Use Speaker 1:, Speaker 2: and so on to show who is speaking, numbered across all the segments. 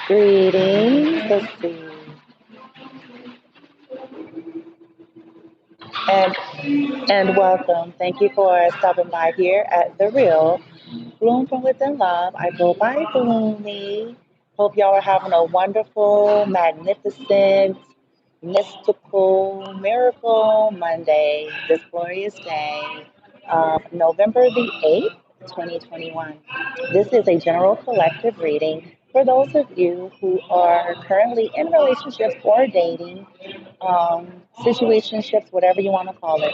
Speaker 1: Greetings. Let's see. And welcome. Thank you for stopping by here at The Real Bloom from Within Love. I go by Bloomy. Hope y'all are having a wonderful, magnificent, mystical, miracle Monday, this glorious day of November the 8th, 2021. This is a general collective reading for those of you who are currently in relationships or dating, situationships, whatever you want to call it.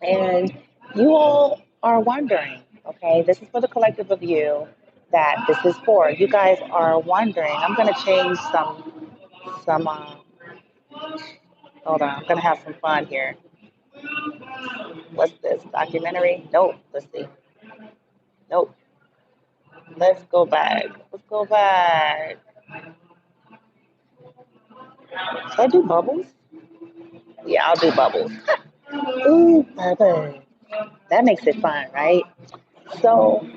Speaker 1: And you all are wondering, okay, this is for the collective of you that this is for. You guys are wondering. I'm going to change some, hold on, I'm going to have some fun here. What's this, documentary? Nope, let's see. Nope, let's go back. Let's go back. Should I do bubbles? Yeah, I'll do bubbles. Ooh, bubbles. That makes it fun, right? So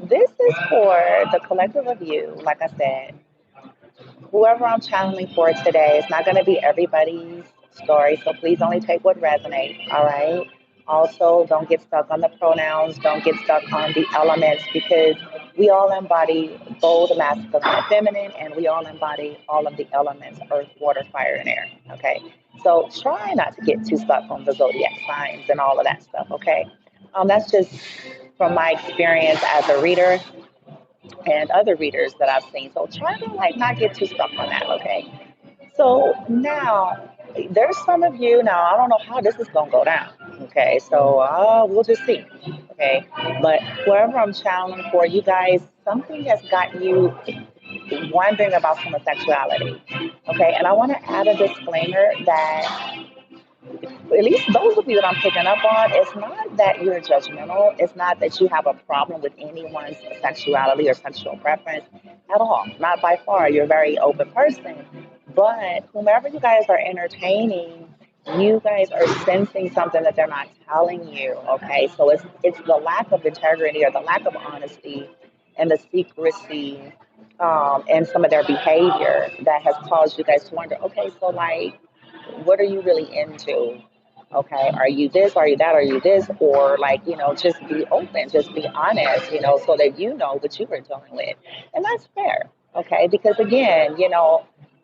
Speaker 1: this is for the collective of you, like I said, whoever I'm channeling for today, it's not going to be everybody's story, so please only take what resonates, all right? Also, don't get stuck on the pronouns, don't get stuck on the elements because we all embody both masculine and feminine, and we all embody all of the elements earth, water, fire, and air, okay? So try not to get too stuck on the zodiac signs and all of that stuff, okay? That's just from my experience as a reader and other readers that I've seen. So try to like not get too stuck on that, okay? So now there's some of you now. I don't know how this is gonna go down, okay? So we'll just see, okay? But whoever I'm channeling for, you guys, something has got you wondering about homosexuality, okay? And I want to add a disclaimer that at least those of you that I'm picking up on, it's not that you're judgmental. It's not that you have a problem with anyone's sexuality or sexual preference at all. Not by far. You're a very open person. But whomever you guys are entertaining, you guys are sensing something that they're not telling you. Okay, so it's the lack of integrity or the lack of honesty and the secrecy and some of their behavior that has caused you guys to wonder. Okay, so like, what are you really into? Okay, are you this, are you that, are you this, or like, just be open, just be honest, so that you know what you were dealing with. And that's fair, okay? Because again,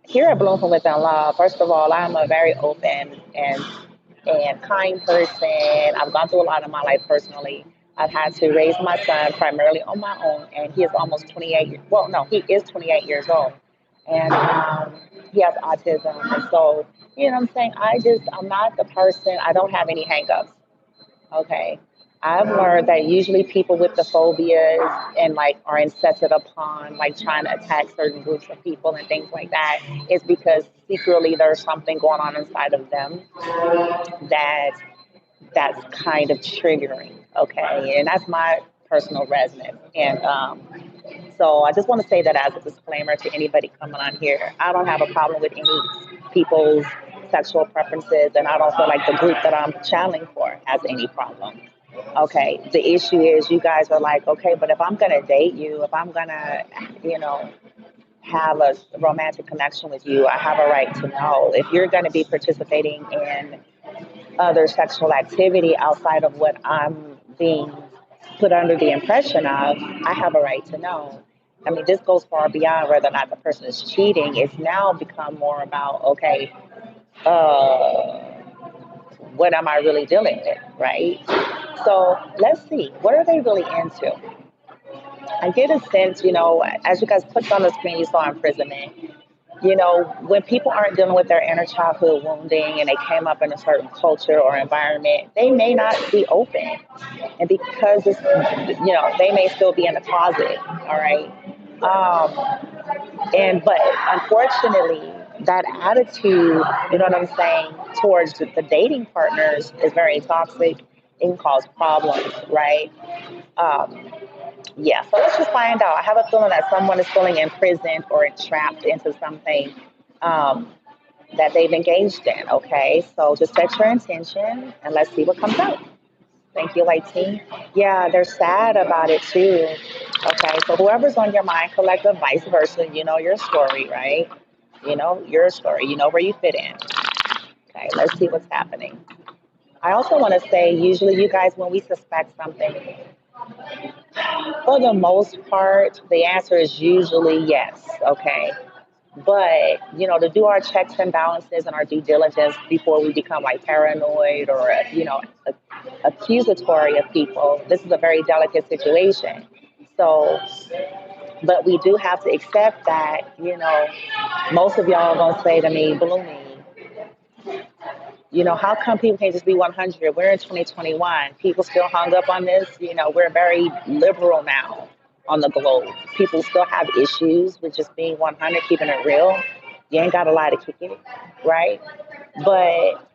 Speaker 1: here at Bloom from Within Love, first of all, I'm a very open and kind person. I've gone through a lot in my life personally. I've had to raise my son primarily on my own, and he is almost 28. Well, no, he is 28 years old, and he has autism. And so, you know what I'm saying? I'm not the person, I don't have any hangups. Okay. I've learned that usually people with the phobias and like are incented upon like trying to attack certain groups of people and things like that is because secretly there's something going on inside of them that that's kind of triggering. Okay. And that's my personal resonance. And so I just want to say that as a disclaimer to anybody coming on here. I don't have a problem with any people's sexual preferences, and I don't feel like the group that I'm channeling for has any problem. Okay, the issue is you guys are like, okay, but if I'm gonna date you, if I'm gonna, you know, have a romantic connection with you, I have a right to know. If you're gonna be participating in other sexual activity outside of what I'm being put under the impression of, I have a right to know. I mean, this goes far beyond whether or not the person is cheating. It's now become more about, okay, uh, what am I really dealing with, right? So let's see, what are they really into? I get a sense, as you guys clicked on the screen, you saw imprisonment. When people aren't dealing with their inner childhood wounding and they came up in a certain culture or environment, they may not be open. And because they may still be in the closet, all right? But unfortunately, that attitude, you know what I'm saying, towards the dating partners is very toxic. It can cause problems, right? Um, yeah, so let's just find out. I have a feeling that someone is feeling imprisoned or entrapped into something that they've engaged in, okay? So just set your intention and let's see what comes out. Thank you, Light Team. Yeah, they're sad about it too. Okay, so whoever's on your mind, collective, vice versa, you know your story, right? You know your story, you know where you fit in. Okay, let's see what's happening. I also want to say, usually, you guys, when we suspect something, for the most part, the answer is usually yes, okay? But, you know, to do our checks and balances and our due diligence before we become like paranoid or, you know, accusatory of people, this is a very delicate situation. So, but we do have to accept that, you know, most of y'all are going to say to me, Bloomy, you know, how come people can't just be 100? We're in 2021. People still hung up on this. You know, we're very liberal now on the globe. People still have issues with just being 100, keeping it real. You ain't got a lot to kick it, right? But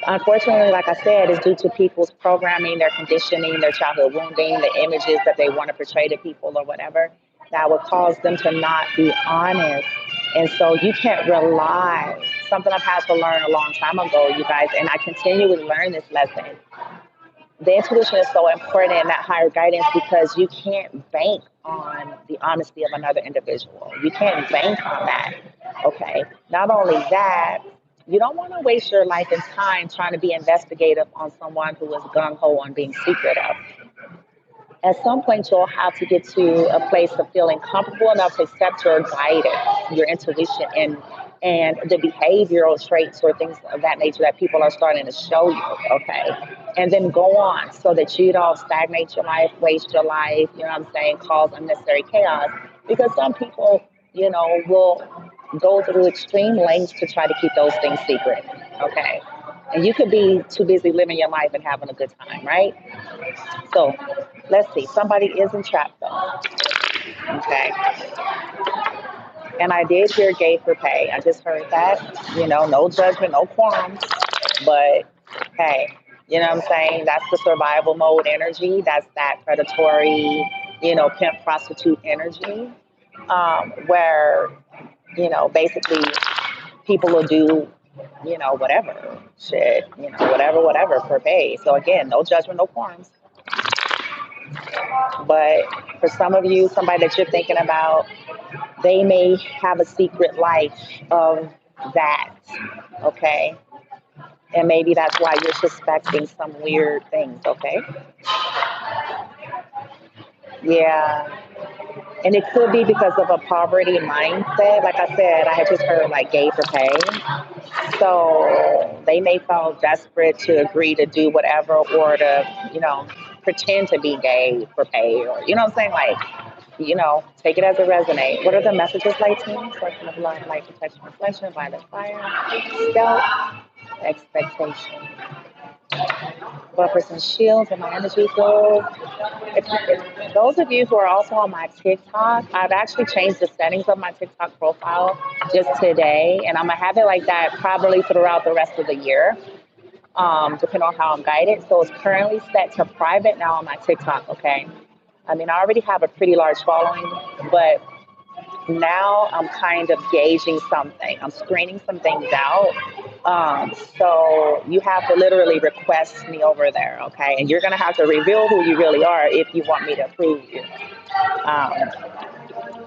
Speaker 1: unfortunately, like I said, it's due to people's programming, their conditioning, their childhood wounding, the images that they want to portray to people or whatever that would cause them to not be honest. And so you can't rely, something I've had to learn a long time ago, you guys, and I continually learn this lesson. The intuition is so important in that higher guidance because you can't bank on the honesty of another individual. You can't bank on that. Okay. Not only that, you don't want to waste your life and time trying to be investigative on someone who is gung ho on being secretive. At some point, you'll have to get to a place of feeling comfortable enough to accept your guidance, your intuition, and the behavioral traits or things of that nature that people are starting to show you. Okay, and then go on so that you don't stagnate your life, waste your life. You know what I'm saying? Cause unnecessary chaos because some people, you know, will go through extreme lengths to try to keep those things secret. Okay, and you could be too busy living your life and having a good time, right? So let's see. Somebody is entrapped though. Okay. And I did hear gay for pay. I just heard that. You know, no judgment, no qualms. But hey, you know what I'm saying? That's the survival mode energy. That's that predatory, you know, pimp prostitute energy. Where, you know, basically people will do, you know, whatever shit, you know, whatever for pay. So again, no judgment, no qualms. But for some of you, somebody that you're thinking about, they may have a secret life of that. Okay. And maybe that's why you're suspecting some weird things. Okay. Yeah. And it could be because of a poverty mindset. Like I said, I had just heard like gay for pay. So they may feel desperate to agree to do whatever or to, you know, pretend to be gay for pay or, you know what I'm saying? Like, you know, take it as a resonate. What are the messages like team? Selection of love, light, protection, reflection, violet fire, stealth, expectation. Buffers and shields and my energy field. If those of you who are also on my TikTok, I've actually changed the settings of my TikTok profile just today, and I'm gonna have it like that probably throughout the rest of the year, depending on how I'm guided. So it's currently set to private now on my TikTok. Okay, I mean I already have a pretty large following, but now I'm kind of gauging something. I'm screening some things out. So you have to literally request me over there, okay? And you're gonna have to reveal who you really are if you want me to approve you. Um,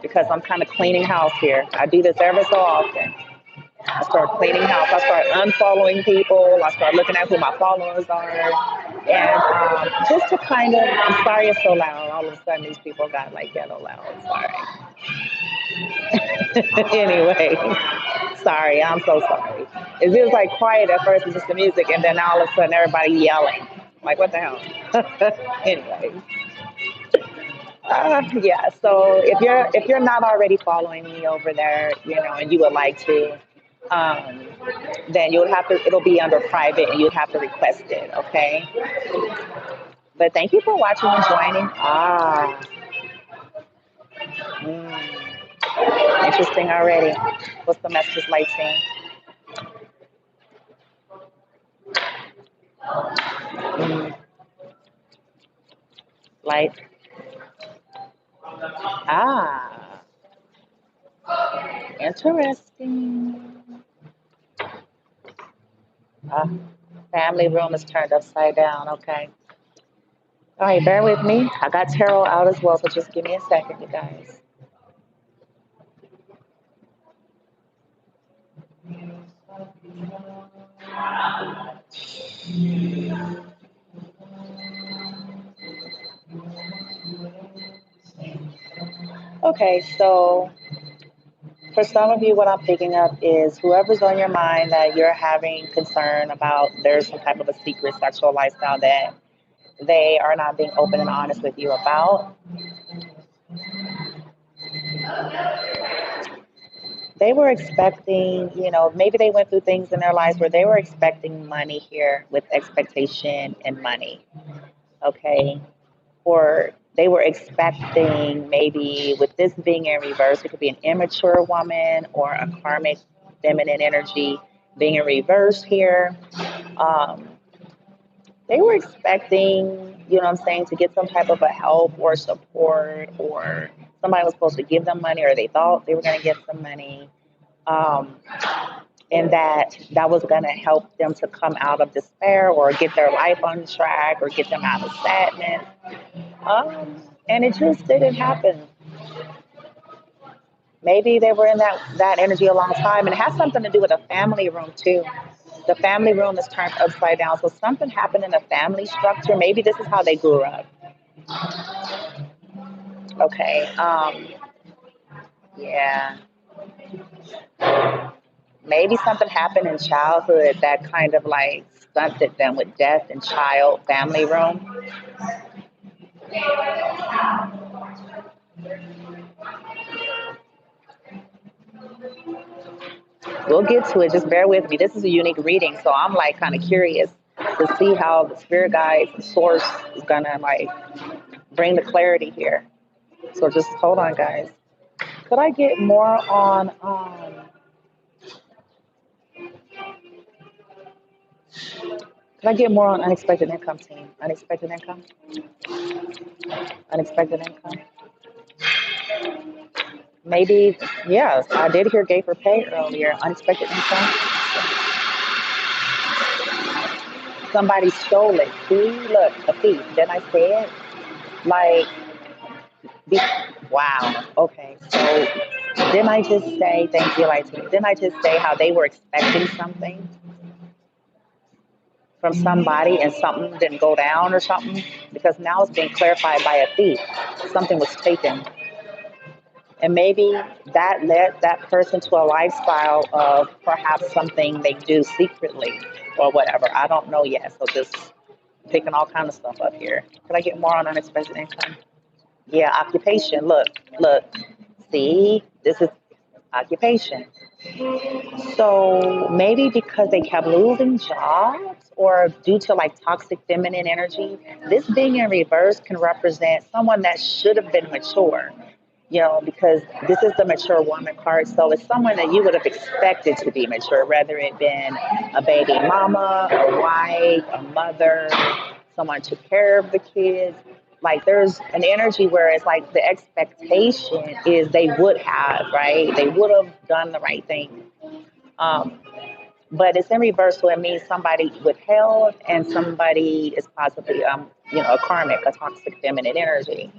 Speaker 1: because I'm kind of cleaning house here. I do this every so often. I start cleaning house. I start unfollowing people. I start looking at who my followers are. And just to kind of, I'm sorry it's so loud. All of a sudden these people got like ghetto loud. Sorry. Anyway, sorry, I'm so sorry. It feels like quiet at first, it's just the music, and then all of a sudden everybody yelling. Like, what the hell? Anyway, yeah. So if you're not already following me over there, you know, and you would like to, um, then you'll have to. It'll be under private, and you'd have to request it. Okay. But thank you for watching and joining. Interesting already. What's the message like saying? Mm, like, ah, interesting. Uh, family room is turned upside down. Okay. All right, bear with me. I got tarot out as well, so just give me a second, you guys. Okay, so for some of you, what I'm picking up is whoever's on your mind that you're having concern about, there's some type of a secret sexual lifestyle that they are not being open and honest with you about. They were expecting, maybe they went through things in their lives where they were expecting money here with expectation and money. Okay. Or they were expecting maybe with this being in reverse, it could be an immature woman or a karmic feminine energy being in reverse here. Um, they were expecting, what I'm saying, to get some type of a help or support, or somebody was supposed to give them money, or they thought they were going to get some money. Um, and that was going to help them to come out of despair or get their life on track or get them out of sadness. And it just didn't happen. Maybe they were in that energy a long time, and it has something to do with a family room too. The family room is turned upside down, so something happened in the family structure. Maybe this is how they grew up. Okay. Yeah. Maybe something happened in childhood that kind of like stunted them with death and child family room. We'll get to it. Just bear with me. This is a unique reading, so I'm like kind of curious to see how the spirit guides, the source is gonna like bring the clarity here. So just hold on, guys. Could I get more on? Could I get more on unexpected income, team? Unexpected income. Unexpected income. Maybe, yes, I did hear gay for pay earlier. Unexpected income. Somebody stole it. See, look, a thief. Didn't I say it? Like, be, wow. Okay, so didn't I just say, thank you, like, didn't I just say how they were expecting something from somebody and something didn't go down or something? Because now it's being clarified by a thief. Something was taken. And maybe that led that person to a lifestyle of perhaps something they do secretly or whatever. I don't know yet. So just picking all kind of stuff up here. Could I get more on unexpected income? Yeah, occupation. Look. See, this is occupation. So maybe because they kept losing jobs or due to like toxic feminine energy, this being in reverse can represent someone that should have been mature, because this is the mature woman card. So it's someone that you would have expected to be mature, whether it been a baby mama, a wife, a mother, someone took care of the kids. Like there's an energy where it's like the expectation is they would have, right? They would have done the right thing. Um, but it's in reverse, so it means somebody withheld and somebody is possibly, a karmic, a toxic feminine energy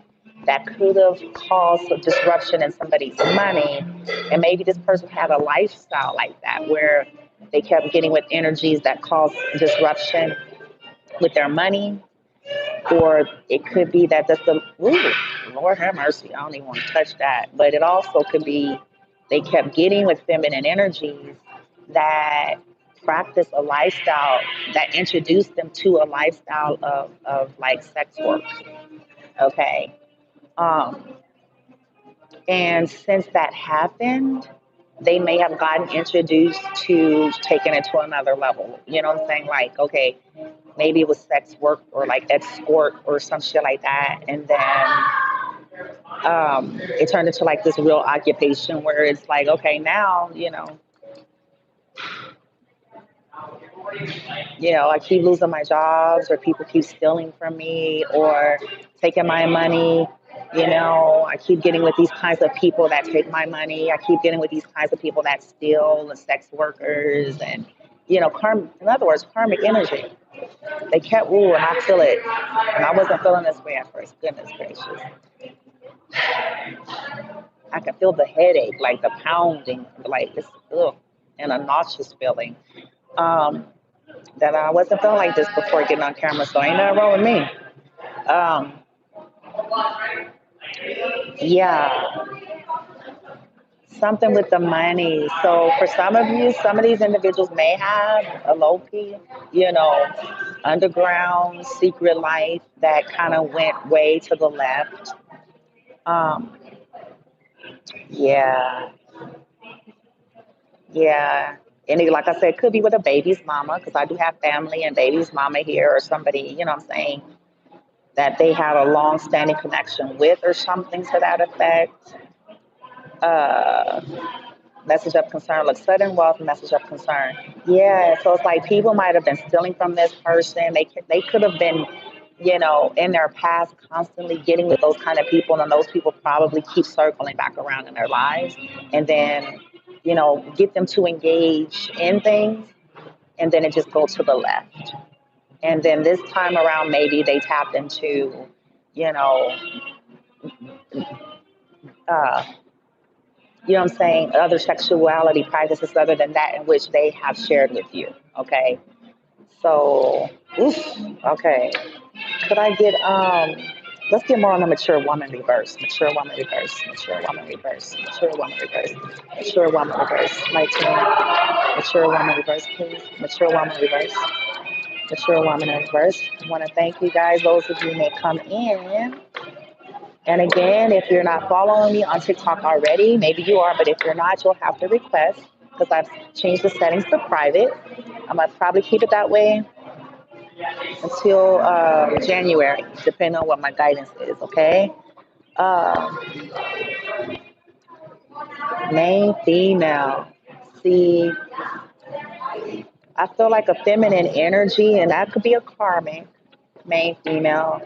Speaker 1: that could have caused a disruption in somebody's money. And maybe this person had a lifestyle like that where they kept getting with energies that caused disruption with their money. Or it could be that that's Lord have mercy, I don't even want to touch that. But it also could be they kept getting with feminine energies that practice a lifestyle that introduced them to a lifestyle of like sex work. Okay. Um, and since that happened, they may have gotten introduced to taking it to another level. You know what I'm saying? Like, okay, maybe it was sex work or like escort or some shit like that. And then it turned into like this real occupation where it's like, okay, now, I keep losing my jobs or people keep stealing from me or taking my money. I keep getting with these kinds of people that take my money. I keep getting with these kinds of people that steal, the sex workers and, in other words, karmic energy. They kept, ooh, and I feel it. And I wasn't feeling this way at first. Goodness gracious. I can feel the headache, like the pounding, like this, ugh, and a nauseous feeling. That I wasn't feeling like this before getting on camera, so ain't nothing wrong with me. Um, yeah, something with the money. So for some of you, some of these individuals may have a low key, you know, underground secret life that kind of went way to the left. Um, yeah, yeah. And like I said, it could be with a baby's mama, because I do have family and baby's mama here, or somebody, you know what I'm saying, that they have a long standing connection with, or something to that effect. Uh, Message of concern, like sudden wealth, message of concern. Yeah, so it's like people might have been stealing from this person. They could have been, in their past constantly getting with those kind of people, and those people probably keep circling back around in their lives, and then, get them to engage in things, and then it just goes to the left. And then this time around, maybe they tapped into, you know, uh, what I'm saying, other sexuality practices other than that in which they have shared with you. Okay. So, oof, okay. Could I get, let's get more on the mature woman reverse, mature woman reverse, mature woman reverse, mature woman reverse, mature woman reverse. My team, mature woman reverse, please. Mature woman reverse, mature woman reverse. I want to thank you guys, those of you who may come in. And again, if you're not following me on TikTok already, maybe you are, but if you're not, you'll have to request, because I've changed the settings to private. I'm going to probably keep it that way until January, depending on what my guidance is, okay? Uh, Main female. See, I feel like a feminine energy, and that could be a karmic main female.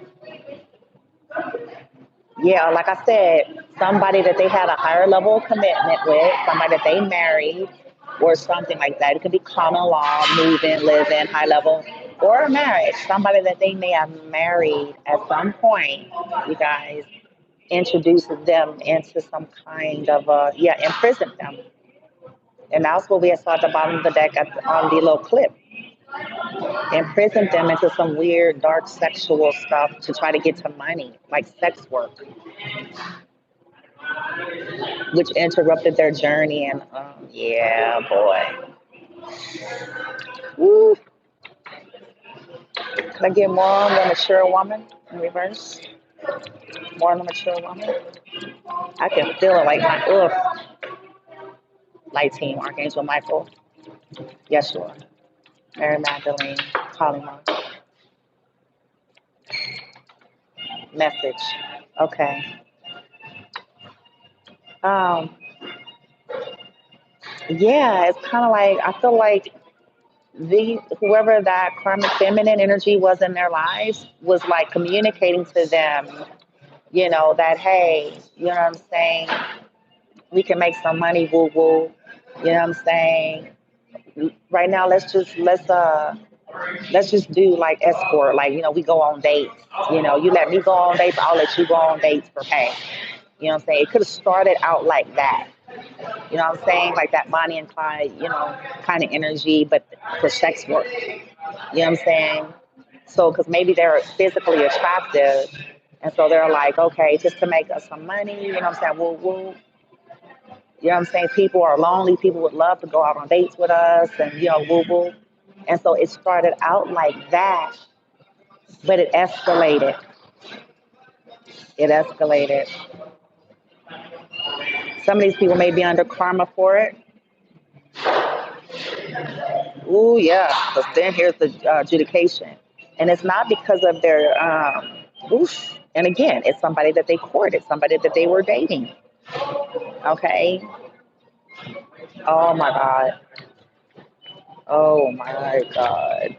Speaker 1: Yeah, like I said, somebody that they had a higher level of commitment with, somebody that they married, or something like that. It could be common law, moving, living, high level, or a marriage. Somebody that they may have married at some point, you guys, introduced them into some kind of, imprisoned them. And that's what we saw at the bottom of the deck on the little clip. Imprisoned them into some weird, dark sexual stuff to try to get to money, like sex work, which interrupted their journey. And yeah, boy. Woo. Can I get more on the mature woman in reverse? More on the mature woman? I can feel it like my, light team, Archangel Michael, Yeshua, Mary Magdalene, Kalima. Message. Okay. Um, yeah, it's kind of like, I feel like whoever that karmic feminine energy was in their lives was like communicating to them, that, hey, you know what I'm saying, we can make some money, woo woo. You know what I'm saying? Right now, let's just do like escort, like, we go on dates. You let me go on dates, I'll let you go on dates for pay. You know what I'm saying? It could have started out like that. You know what I'm saying? Like that Bonnie and Clyde, kind of energy, but for sex work. You know what I'm saying? So, because maybe they're physically attractive. And so they're like, okay, just to make us some money, you know what I'm saying? Woo woo. You know what I'm saying? People are lonely. People would love to go out on dates with us and, woo woo. And so it started out like that, but it escalated. It escalated. Some of these people may be under karma for it. Ooh, yeah. But then here's the adjudication. And it's not because of their, oof. And again, it's somebody that they courted, somebody that they were dating. Okay. Oh my God. Oh my God.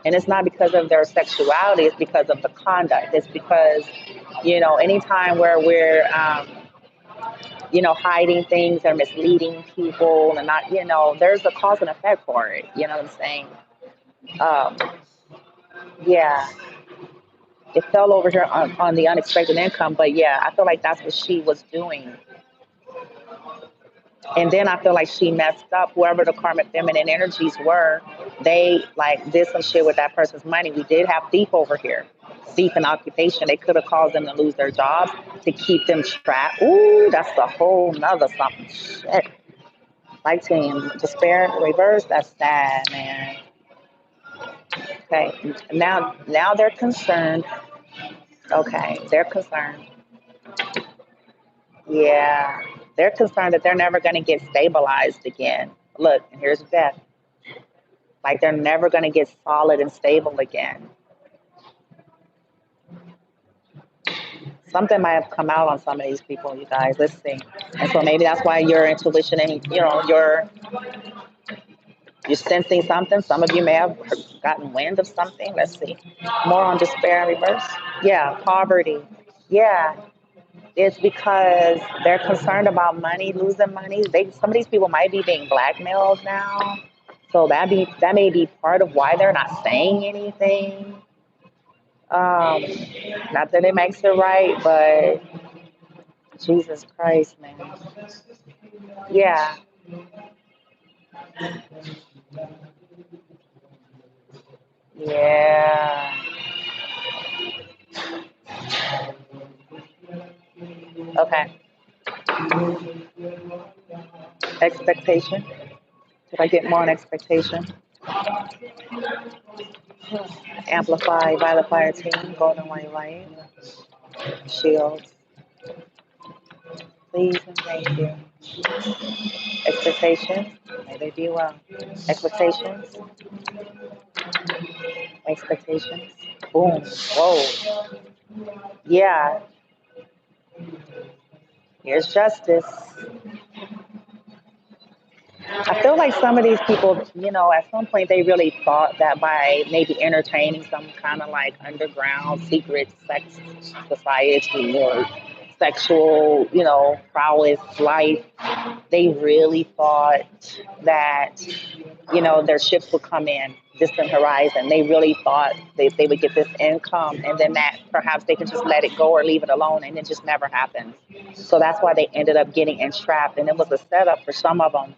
Speaker 1: And it's not because of their sexuality, it's because of the conduct. It's because, anytime where we're hiding things or misleading people and not, there's a cause and effect for it. You know what I'm saying? Um, yeah, it fell over here on the unexpected income, but yeah, I feel like that's what she was doing. And then I feel like she messed up. Whoever the karmic feminine energies were, they like did some shit with that person's money. We did have thief over here, thief in occupation. They could have caused them to lose their jobs to keep them trapped. Ooh, that's a whole nother something. Shit. Like team, despair in reverse. That's sad, man. Okay, now they're concerned. Okay, they're concerned. Yeah, they're concerned that they're never going to get stabilized again. Look, and here's death. Like they're never going to get solid and stable again. Something might have come out on some of these people, you guys. Let's see. And so maybe that's why your intuition and you're sensing something. Some of you may have gotten wind of something. Let's see. More on despair in reverse. Yeah, poverty. Yeah, it's because they're concerned about money, losing money. Some of these people might be being blackmailed now. So that may be part of why they're not saying anything. Not that it makes it right, but Jesus Christ, man. Yeah. Yeah. Okay. Expectation. Did I get more on expectation? Amplify, violet fire team, golden white light, shields. Please and thank you. Expectations. May they be well. Expectations. Expectations. Boom. Whoa. Yeah. Here's justice. I feel like some of these people, at some point they really thought that by maybe entertaining some kind of like underground secret sex society or sexual, prowess life, they really thought that, their ships would come in distant horizon. They really thought they would get this income and then that perhaps they could just let it go or leave it alone, and it just never happened. So that's why they ended up getting entrapped, and it was a setup for some of them.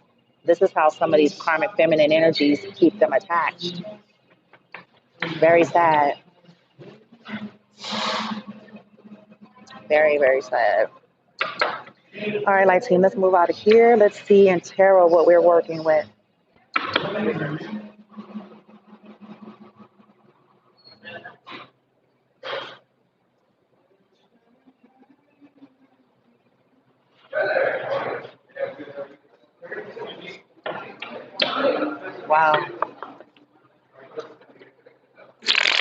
Speaker 1: This is how some of these karmic feminine energies keep them attached. Very sad. Very, very sad. All right, light team, let's move out of here. Let's see in tarot what we're working with. Wow.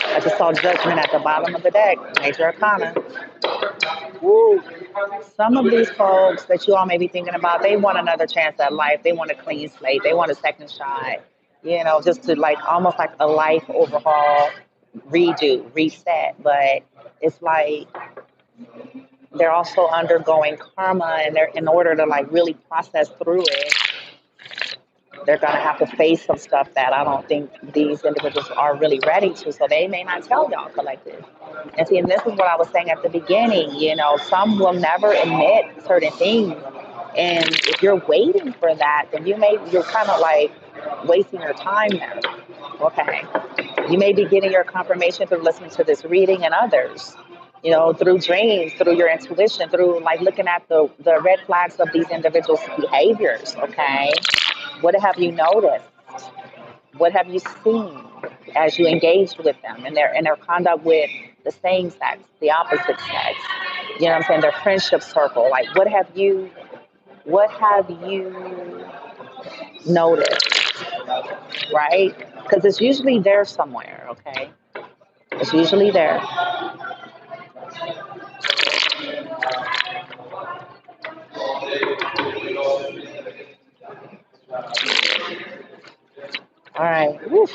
Speaker 1: I just saw judgment at the bottom of the deck. Major Arcana. Woo. Some of these folks that you all may be thinking about, they want another chance at life. They want a clean slate. They want a second shot. Just to like almost like a life overhaul, redo, reset. But it's like they're also undergoing karma, and they're in order to like really process through it, they're going to have to face some stuff that I don't think these individuals are really ready to. So they may not tell y'all collective. And see, and this is what I was saying at the beginning, some will never admit certain things. And if you're waiting for that, then you're kind of like wasting your time there. Okay. You may be getting your confirmation through listening to this reading and others, through dreams, through your intuition, through like looking at the red flags of these individuals' behaviors. Okay. What have you noticed? What have you seen as you engaged with them and their conduct with the same sex, the opposite sex? You know what I'm saying? Their friendship circle. Like what have you noticed? Right? Because it's usually there somewhere, okay? It's usually there. All right. Woo.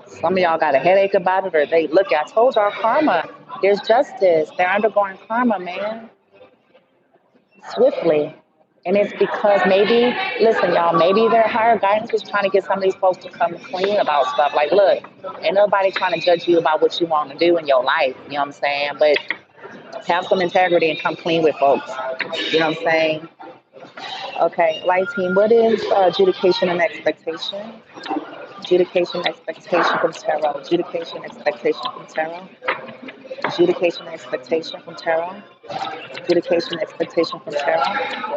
Speaker 1: Some of y'all got a headache about it, or they look, I told y'all karma. There's justice. They're undergoing karma, man. swiftly. And it's because maybe, listen, y'all, maybe their higher guidance was trying to get some of these folks to come clean about stuff. Like, look, ain't nobody trying to judge you about what you want to do in your life. You know what I'm saying? But have some integrity and come clean with folks. You know what I'm saying? Okay, light team, what is adjudication and expectation? Adjudication, expectation from tarot. Adjudication, expectation from tarot. Adjudication, expectation from tarot. Adjudication, expectation from tarot.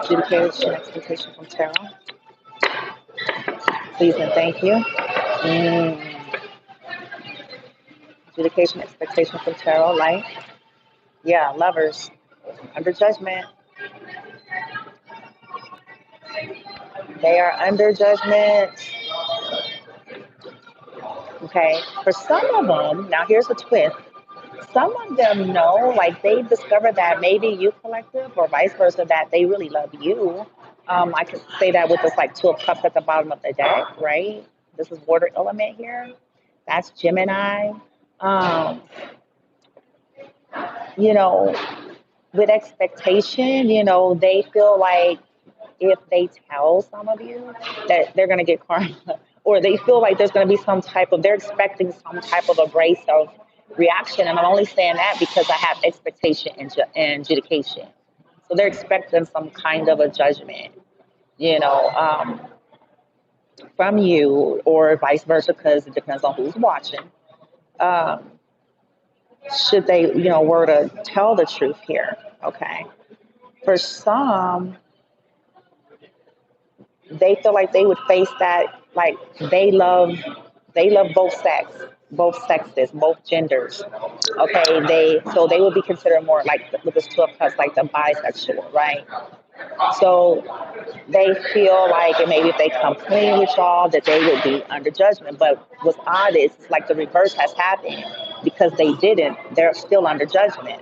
Speaker 1: Adjudication, expectation from tarot. Please and thank you. Adjudication, expectation from tarot. Light. Yeah, lovers. Under judgment. They are under judgment. Okay. For some of them, now here's a twist. Some of them know, like they've discovered that maybe you collective or vice versa, that they really love you. I could say that with this like 2 of Cups at the bottom of the deck, right? This is water element here. That's Gemini. Um, you know, with expectation, they feel like if they tell some of you that they're going to get karma, or they feel like there's going to be they're expecting some type of abrasive reaction. And I'm only saying that because I have expectation and adjudication. So they're expecting some kind of a judgment, you know, um, from you, or vice versa, because it depends on who's watching. Um, should they, were to tell the truth here, okay? For some, they feel like they would face that, like they love both sexes, both genders. Okay, they would be considered more like with this 2 of Cups, like the bisexual, right? So they feel like, and maybe if they come clean with y'all, that they would be under judgment. But what's odd is it's like the reverse has happened, because they didn't. They're still under judgment.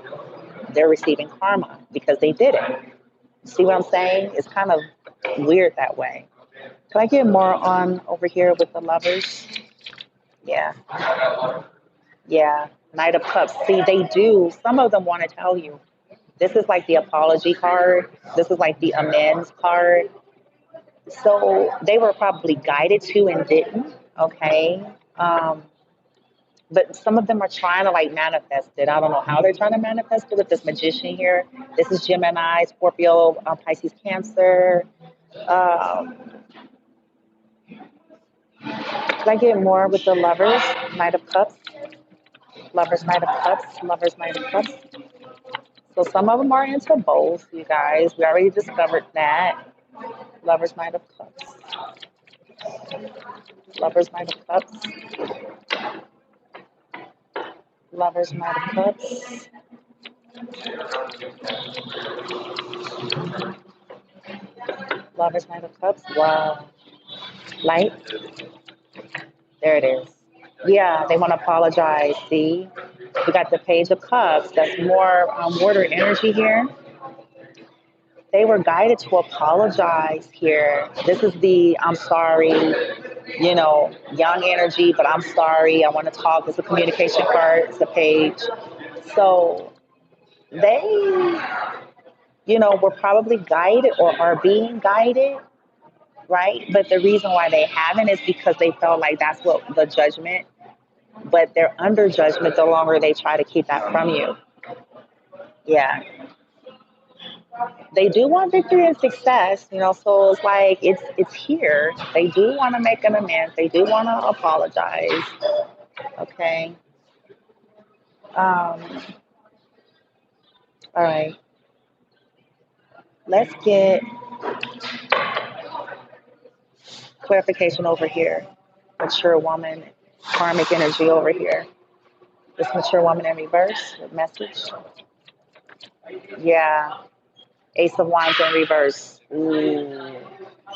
Speaker 1: They're receiving karma because they didn't. See what I'm saying? It's kind of weird that way. Can I get more on over here with the lovers? Yeah. Yeah. Knight of Cups. See, they do. Some of them want to tell you. This is like the apology card. This is like the amends card. So they were probably guided to and didn't. Okay. Um, but some of them are trying to like manifest it. I don't know how they're trying to manifest it with this magician here. This is Gemini, Scorpio, Pisces, Cancer. Um, can I get more with the lovers? Knight of Cups. Lovers, Knight of Cups. Lovers, Knight of Cups. So some of them are into both, you guys. We already discovered that. Lovers, Knight of Cups. Lovers, Knight of Cups. Lovers, Knight of Cups. Lovers, Knight of Cups. Wow. Light. There it is. Yeah, they want to apologize. See? We got the Page of Cups. That's more water energy here. They were guided to apologize here. This is the I'm sorry, young energy, but I'm sorry. I want to talk. It's a communication card. It's a page. So they, were probably guided or are being guided, right? But the reason why they haven't is because they felt like that's what the judgment, but they're under judgment the longer they try to keep that from you. Yeah. They do want victory and success, so it's like it's here. They do want to make an amends. They do want to apologize. Okay. All right. Let's get clarification over here. Mature woman, karmic energy over here. This mature woman in reverse with message. Yeah. Ace of Wands in reverse. Ooh.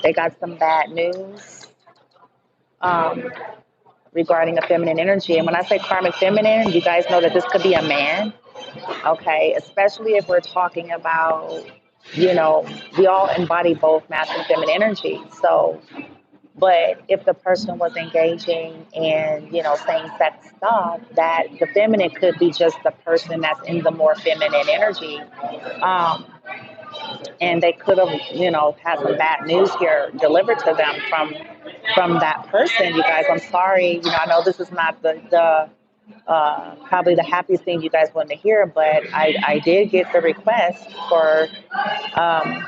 Speaker 1: They got some bad news regarding a feminine energy. And when I say karmic feminine, you guys know that this could be a man. Okay. Especially if we're talking about, we all embody both masculine and feminine energy. So, but if the person was engaging in, same sex stuff, that the feminine could be just the person that's in the more feminine energy. Um, and they could have, had some bad news here delivered to them from that person. You guys, I'm sorry. I know this is not the probably the happiest thing you guys want to hear, but I did get the request for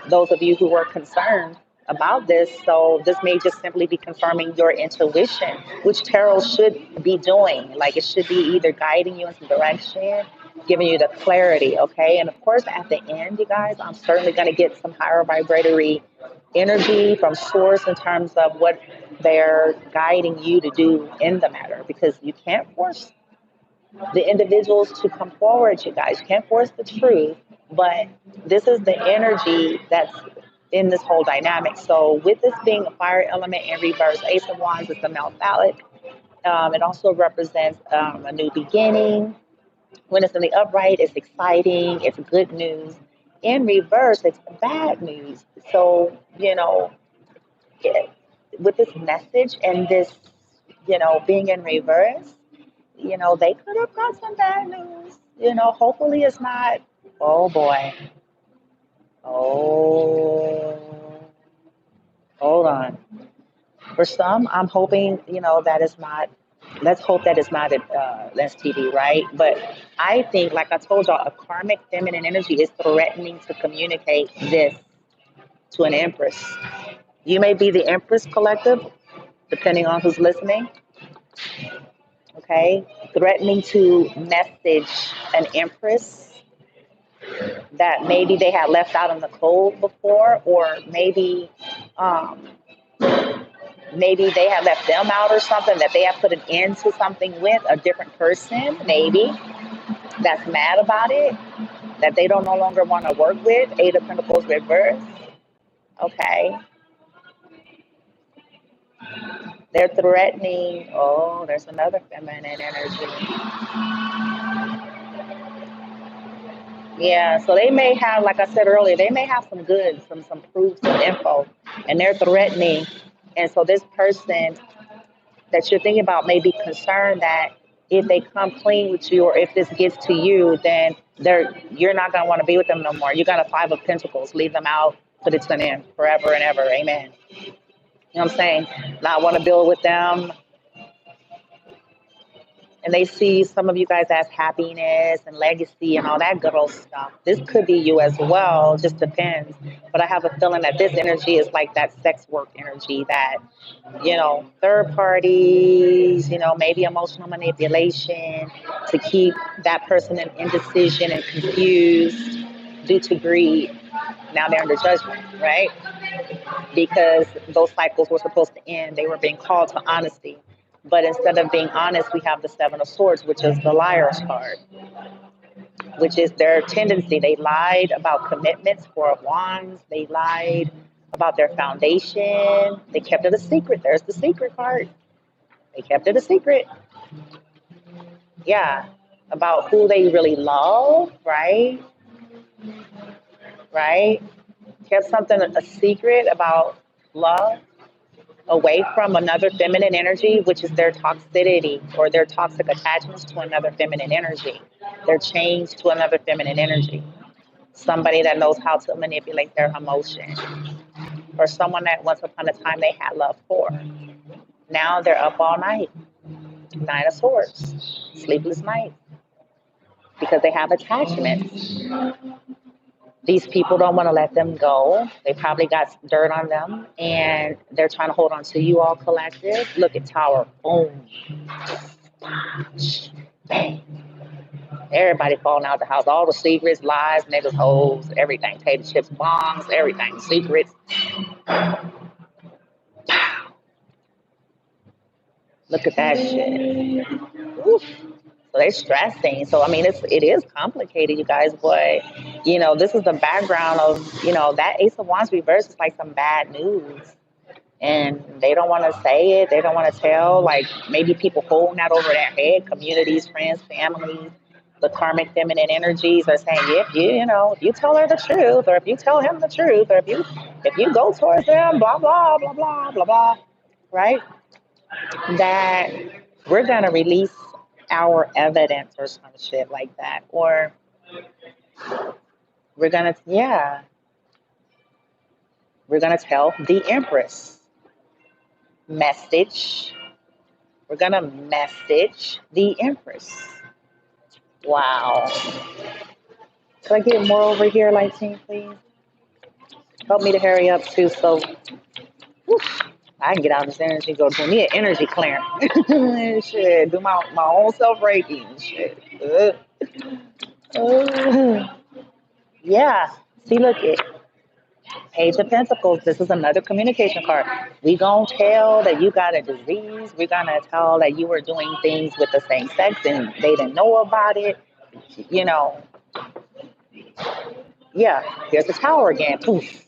Speaker 1: those of you who were concerned about this. So this may just simply be confirming your intuition, which tarot should be doing. Like, it should be either guiding you in some direction, giving you the clarity, okay? And of course, at the end, you guys, I'm certainly going to get some higher vibratory energy from source in terms of what they're guiding you to do in the matter, because you can't force the individuals to come forward, you guys. You can't force the truth, but this is the energy that's in this whole dynamic. So with this being a fire element in reverse, Ace of Wands is the male phallic. It also represents a new beginning. When it's in the upright, it's exciting, it's good news. In reverse, it's bad news. So, with this message and this, being in reverse, they could have got some bad news. Hopefully it's not, oh boy. Oh, hold on. For some, I'm hoping, that it's not, let's hope that it's not STD, right? But I think, like I told y'all, a karmic feminine energy is threatening to communicate this to an empress. You may be the Empress Collective, depending on who's listening, okay? Threatening to message an empress that maybe they had left out in the cold before, or um, maybe they had left them out or something, that they have put an end to something with a different person, maybe, that's mad about it, that they don't no longer want to work with. Eight of Pentacles reverse, okay? They're threatening, oh, there's another feminine energy. Yeah, so they may have, like I said earlier, they may have some goods, some proof, some info, and they're threatening. And so this person that you're thinking about may be concerned that if they come clean with you, or if this gets to you, then you're not gonna want to be with them no more. You got a Five of Pentacles, leave them out, put it to an end, forever and ever, amen. You know what I'm saying? Not want to build with them, and they see some of you guys as happiness and legacy and all that good old stuff. This could be you as well, just depends. But I have a feeling that this energy is like that sex work energy, that, third parties, maybe emotional manipulation to keep that person in indecision and confused due to greed. Now they're under judgment, right? Because those cycles were supposed to end. They were being called to honesty. But instead of being honest, we have the Seven of Swords, which is the liar's card, which is their tendency. They lied about commitments. Four of Wands. They lied about their foundation. They kept it a secret. There's the secret card. They kept it a secret. Yeah. About who they really love, right? Right? Kept something a secret about love, away from another feminine energy, which is their toxicity or their toxic attachments to another feminine energy. Their chains to another feminine energy. Somebody that knows how to manipulate their emotions, or someone that once upon a time they had love for. Now they're up all night. Nine of Swords, sleepless nights, because they have attachments. These people don't want to let them go. They probably got dirt on them, and they're trying to hold on to you all collective. Look at Tower. Boom. Bang. Everybody falling out the house. All the secrets, lies, niggas, hoes, everything. Potato chips, bombs, everything. Secrets. Look at that shit. Oof. So they're stressing. So I mean, it is complicated, you guys. But this is the background of that Ace of Wands reverse is like some bad news, and they don't want to say it. They don't want to tell. Like, maybe people holding that over their head. Communities, friends, families. The karmic feminine energies are saying, if you tell her the truth, or if you tell him the truth, or if you go towards them, blah blah blah blah blah blah, right? That we're gonna release our evidence or some shit like that, or we're gonna, yeah. We're going to tell the Empress. Message. We're going to message the Empress. Wow. Could I get more over here, Lightning, please? Help me to hurry up, too, so whew, I can get out of this energy, go do me an energy clearing. Shit, do my own self-Reiki and shit. Yeah. See, look, it Page of Pentacles. This is another communication card. We gonna tell that you got a disease. We're gonna tell that you were doing things with the same sex and they didn't know about it. You know, yeah. Here's the Tower again. Poof.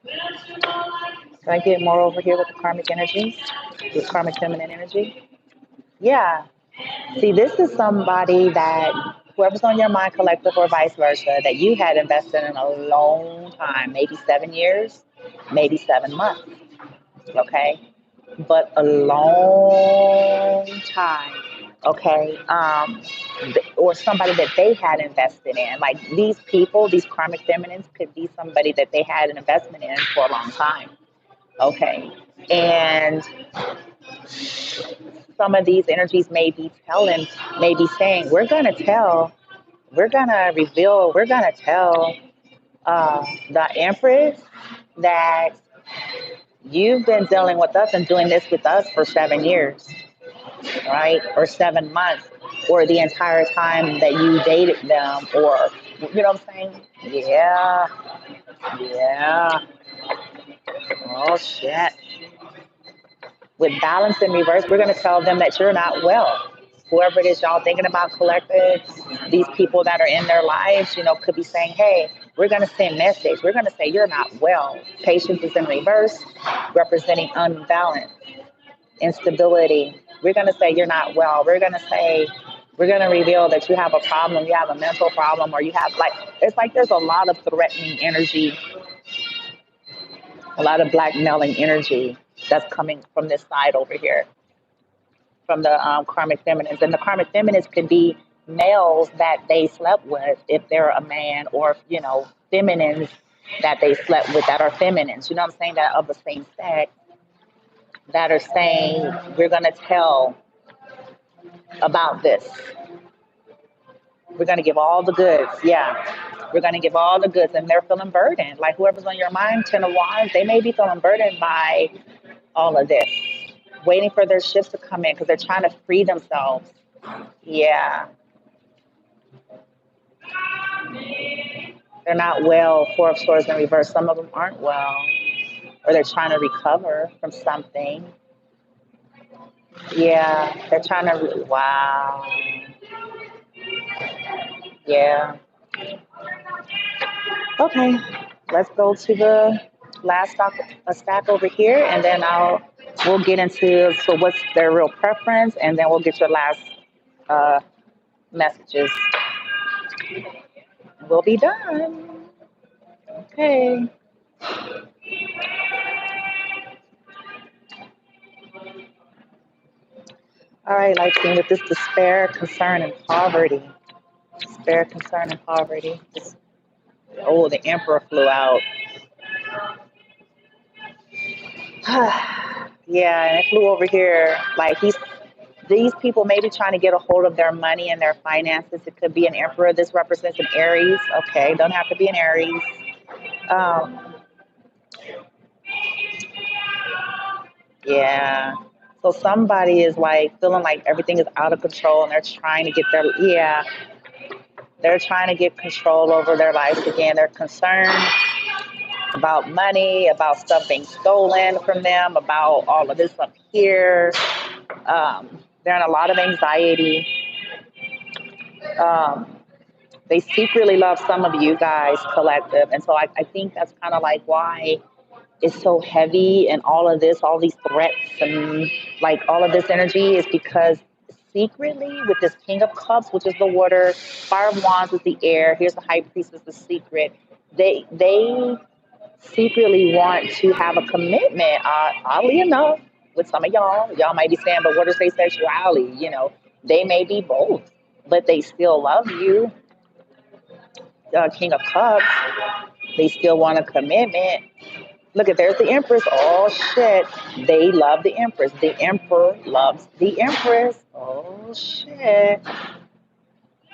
Speaker 1: Can I get more over here with the karmic energies? With karmic feminine energy? Yeah. See, this is somebody that whoever's on your mind, collective or vice versa, that you had invested in a long time, maybe 7 years, maybe 7 months, okay? But a long time, okay? Or somebody that they had invested in. Like these people, these karmic feminines could be somebody that they had an investment in for a long time, okay? And some of these energies may be saying, we're going to tell, we're going to reveal, we're going to tell the Empress that you've been dealing with us and doing this with us for 7 years, right? Or 7 months, or the entire time that you dated them, or, you know what I'm saying? Yeah. Yeah. Oh, shit. With balance in reverse, we're going to tell them that you're not well. Whoever it is y'all thinking about collective, these people that are in their lives, could be saying, hey, we're going to send message. We're going to say you're not well. Patience is in reverse, representing unbalance, instability. We're going to say you're not well. We're going to reveal that you have a problem, you have a mental problem, or you have it's like there's a lot of threatening energy, a lot of blackmailing energy that's coming from this side over here, from the karmic feminines. And the karmic feminines could be males that they slept with if they're a man, or, feminines that they slept with that are feminines, you know what I'm saying, that are of the same sex, that are saying, we're going to tell about this. We're going to give all the goods. Yeah. We're going to give all the goods. And they're feeling burdened. Like whoever's on your mind, Ten of Wands, they may be feeling burdened by all of this, waiting for their shifts to come in because they're trying to free themselves. Yeah. They're not well. Four of Swords in reverse. Some of them aren't well, or they're trying to recover from something. Yeah. They're trying to, wow. Yeah. Okay. Let's go to the last stack over here, and then we'll get into what's their real preference, and then we'll get your last messages. We'll be done. Okay. All right, Lightning, with this despair, concern, and poverty. Despair, concern, and poverty. Oh, the Emperor flew out. Yeah, and it flew over here. Like these people may be trying to get a hold of their money and their finances. It could be an Emperor. This represents an Aries. Okay, don't have to be an Aries. Yeah. So somebody is feeling like everything is out of control, and they're trying to get they're trying to get control over their lives again. They're concerned about money, about stuff being stolen from them, about all of this up here. They're in a lot of anxiety. They secretly love some of you guys, collective. And so I think that's kind of why it's so heavy, and all of this, all these threats, and all of this energy is because secretly, with this King of Cups, which is the water, Fire of Wands is the air, here's the High Priestess, the secret. They secretly want to have a commitment, oddly enough, with some of y'all. Y'all might be saying, but what is their sexuality? They may be both, but they still love you. King of Cups. They still want a commitment. Look at, there's the Empress. Oh shit. They love the Empress. The Emperor loves the Empress. Oh shit.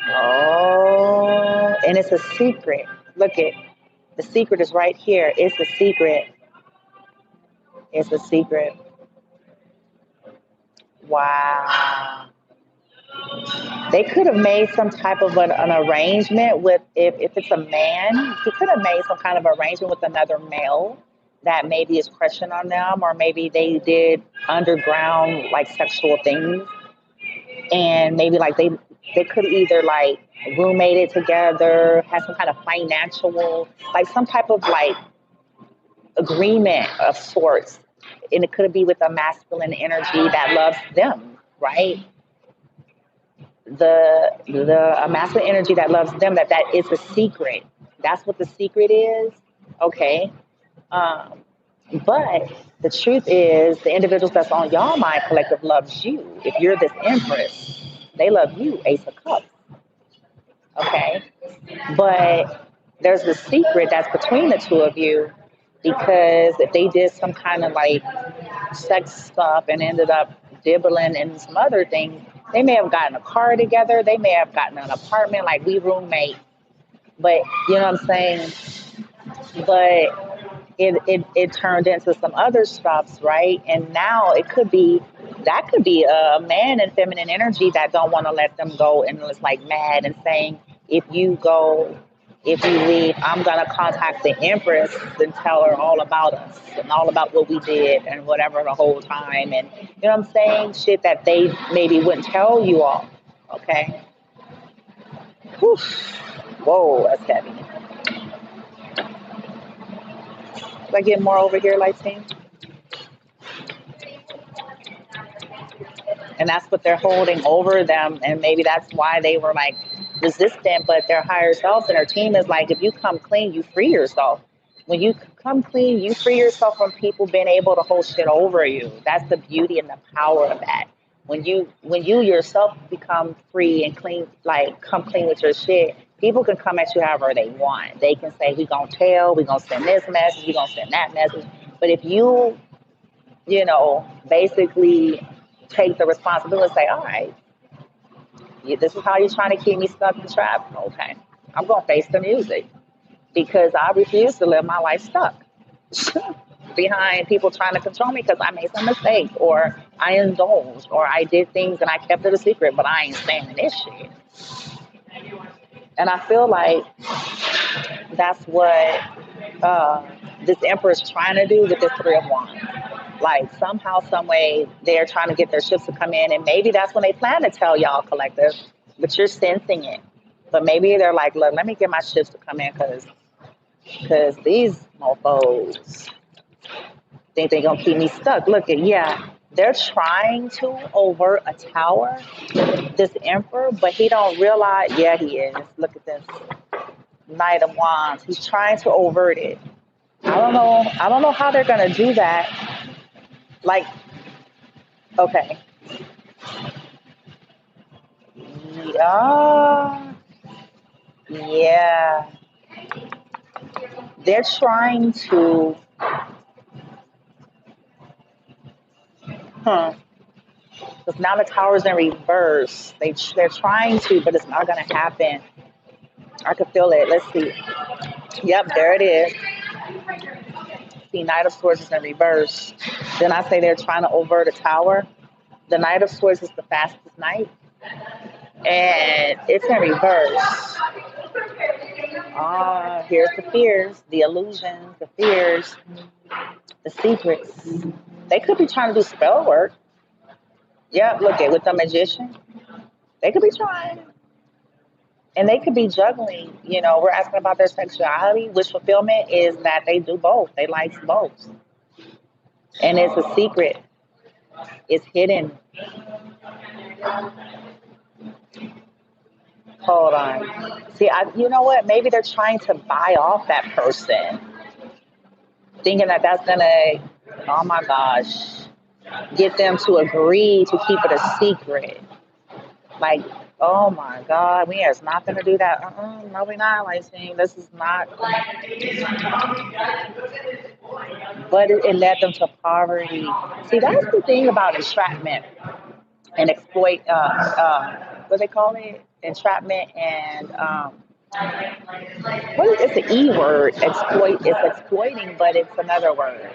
Speaker 1: Oh, and it's a secret. Look at, the secret is right here. It's a secret. It's a secret. Wow. They could have made some type of an arrangement with, if it's a man, he could have made some kind of arrangement with another male that maybe is crushing on them, or maybe they did underground like sexual things, and maybe like they could either like roommated together, had some kind of financial, like some type of like agreement of sorts, and it could be with a masculine energy that loves them, right? The masculine energy that loves them, that is a secret. That's what the secret is. Okay. Um, but the truth is, the individuals that's on y'all mind collective loves you. If you're this Empress, they love you, Ace of Cups. Okay. But there's the secret that's between the two of you, because if they did some kind of like sex stuff and ended up dibbling and some other things, they may have gotten a car together. They may have gotten an apartment, like we roommate. But you know what I'm saying? But it turned into some other stuffs, right? And now it could be, that could be a man and feminine energy that don't want to let them go, and it's like mad and saying, if you go, if you leave, I'm gonna contact the Empress and tell her all about us and all about what we did and whatever the whole time, and you know what I'm saying? Shit that they maybe wouldn't tell you all. Okay. Whew. Whoa, that's heavy. Did I get more over here, Lightstein? And that's what they're holding over them, and maybe that's why they were like resistant. But their higher selves and their team is like, if you come clean, you free yourself. When you come clean, you free yourself from people being able to hold shit over you. That's the beauty and the power of that. When you yourself become free and clean, like come clean with your shit, people can come at you however they want. They can say, we gonna tell, we gonna send this message, we gonna send that message. But if you basically take the responsibility and say, all right, this is how you're trying to keep me stuck and trapped. Okay, I'm going to face the music, because I refuse to live my life stuck behind people trying to control me because I made some mistake, or I indulged, or I did things and I kept it a secret, but I ain't saying this shit. And I feel like that's what this Emperor is trying to do with this Three of Wands. Like somehow, some way, they're trying to get their ships to come in, and maybe that's when they plan to tell y'all collective, but you're sensing it. But maybe they're like, look, let me get my ships to come in, because these mofos think they're gonna keep me stuck. Look at, yeah, they're trying to over a tower, this Emperor, but he don't realize. Yeah, he is. Look at this Knight of Wands. He's trying to overt it. I don't know. I don't know how they're gonna do that. Like, okay, yeah, yeah. They're trying to, because now the tower's in reverse. They're trying to, but it's not gonna happen. I can feel it. Let's see. Yep, there it is. See, Knight of Swords is in reverse. Then I say they're trying to overt a tower. The Knight of Swords is the fastest knight, and it's in reverse. Ah, here's the fears, the illusions, the fears, the secrets. They could be trying to do spell work. Yep, look at with the magician. They could be trying. And they could be juggling. We're asking about their sexuality. Wish fulfillment is that they do both. They like both. And it's a secret. It's hidden. Hold on. See, you know what? Maybe they're trying to buy off that person, thinking that that's going to, oh my gosh, get them to agree to keep it a secret. Like, Oh my God, we is not gonna do that. No, we're not. Like saying this is not. But it led them to poverty. See, that's the thing about entrapment and exploit. What they call it? Entrapment and what is it's an E word? Exploit. It's exploiting, but it's another word.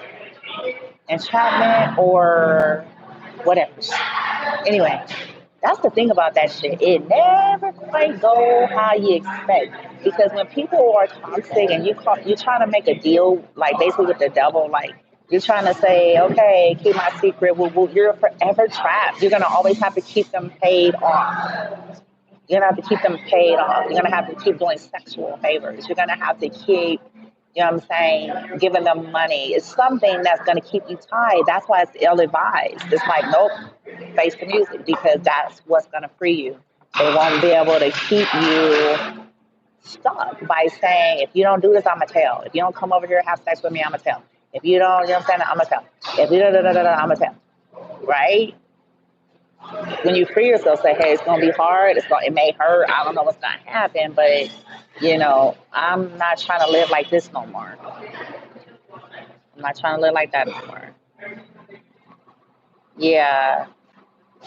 Speaker 1: Entrapment or whatever. Anyway, that's the thing about that shit. It never quite go how you expect. Because when people are toxic and you're trying to make a deal, like basically with the devil, like you're trying to say, okay, keep my secret. Well, you're forever trapped. You're gonna always have to keep them paid off. You're gonna have to keep them paid off. You're gonna have to keep doing sexual favors. You're gonna have to keep, you know what I'm saying, giving them money. It's something that's gonna keep you tied. That's why it's ill advised. It's like, nope, face the music because that's what's gonna free you. They won't be able to keep you stuck by saying, if you don't do this, I'ma tell. If you don't come over here and have sex with me, I'ma tell. If you don't, you know what I'm saying, I'ma tell. If you I'ma tell. Right? When you free yourself, say, hey, it's gonna be hard. It may hurt. I don't know what's gonna happen, but I'm not trying to live like this no more. I'm not trying to live like that no more. Yeah,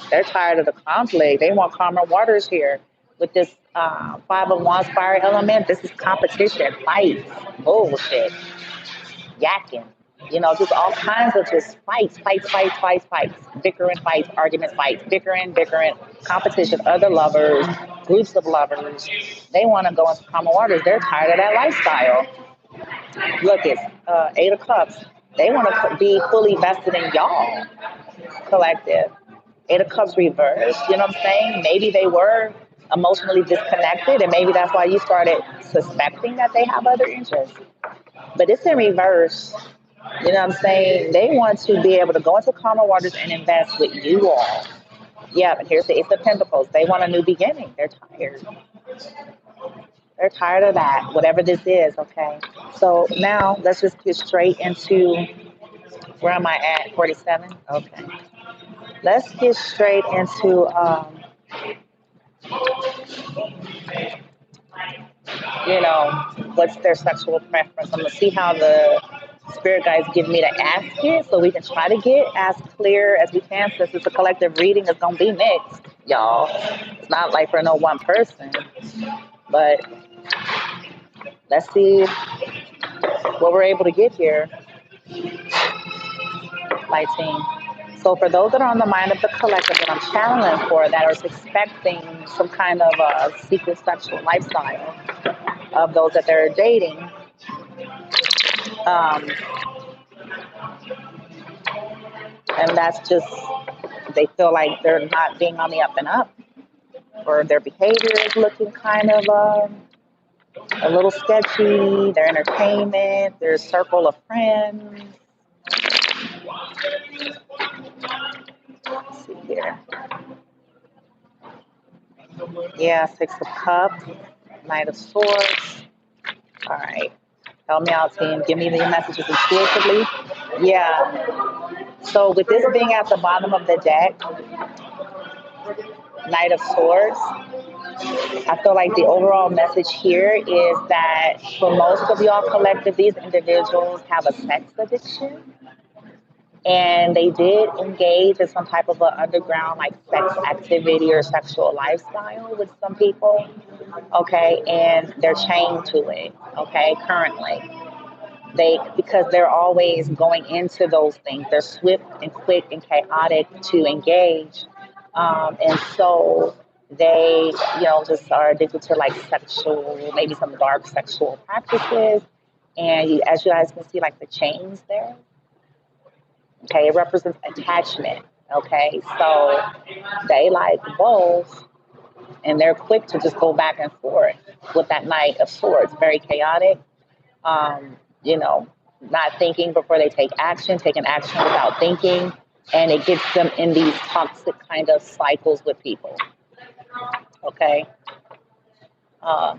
Speaker 1: they're tired of the conflict. They want calmer waters here. With this 5 of Wands fire element, this is competition, fights, bullshit, yakking. Just all kinds of just fights, bickering fights, arguments, fights, bickering, competition, other lovers, groups of lovers. They want to go into calmer waters. They're tired of that lifestyle. Look, it's 8 of Cups. They want to be fully vested in y'all collective. 8 of Cups reversed. You know what I'm saying? Maybe they were emotionally disconnected, and maybe that's why you started suspecting that they have other interests. But it's in reverse. You know what I'm saying? They want to be able to go into calmer waters and invest with you all. Yeah, but here's the Ace of Pentacles. They want a new beginning. They're tired. They're tired of that, whatever this is, okay? So now let's just get straight into where am I at? 47? Okay. Let's get straight into what's their sexual preference. I'm gonna see how the spirit guides give me to ask it so we can try to get as clear as we can since it's a collective reading. It's gonna be mixed, y'all. It's not like for no one person, but let's see what we're able to get here, my team. So for those that are on the mind of the collective that I'm channeling for that are expecting some kind of a secret sexual lifestyle of those that they're dating, um, and that's just they feel like they're not being on the up and up, or their behavior is looking kind of a little sketchy. Their entertainment, their circle of friends. Let's see here. Yeah, 6 of Cups, Knight of Swords. All right. Help me out, team. Give me the messages intuitively. Yeah. So with this being at the bottom of the deck, Knight of Swords, I feel like the overall message here is that for most of y'all collective, these individuals have a sex addiction. And they did engage in some type of an underground like sex activity or sexual lifestyle with some people. Okay. And they're chained to it. Okay. Currently. Because they're always going into those things. They're swift and quick and chaotic to engage. And so they, just are addicted to like sexual, maybe some dark sexual practices. And as you guys can see, like the chains there, okay, it represents attachment. Okay, so they like both, and they're quick to just go back and forth with that Knight of Swords, very chaotic. Um, you know, not thinking before they take action, taking action without thinking, and it gets them in these toxic kind of cycles with people. Okay. All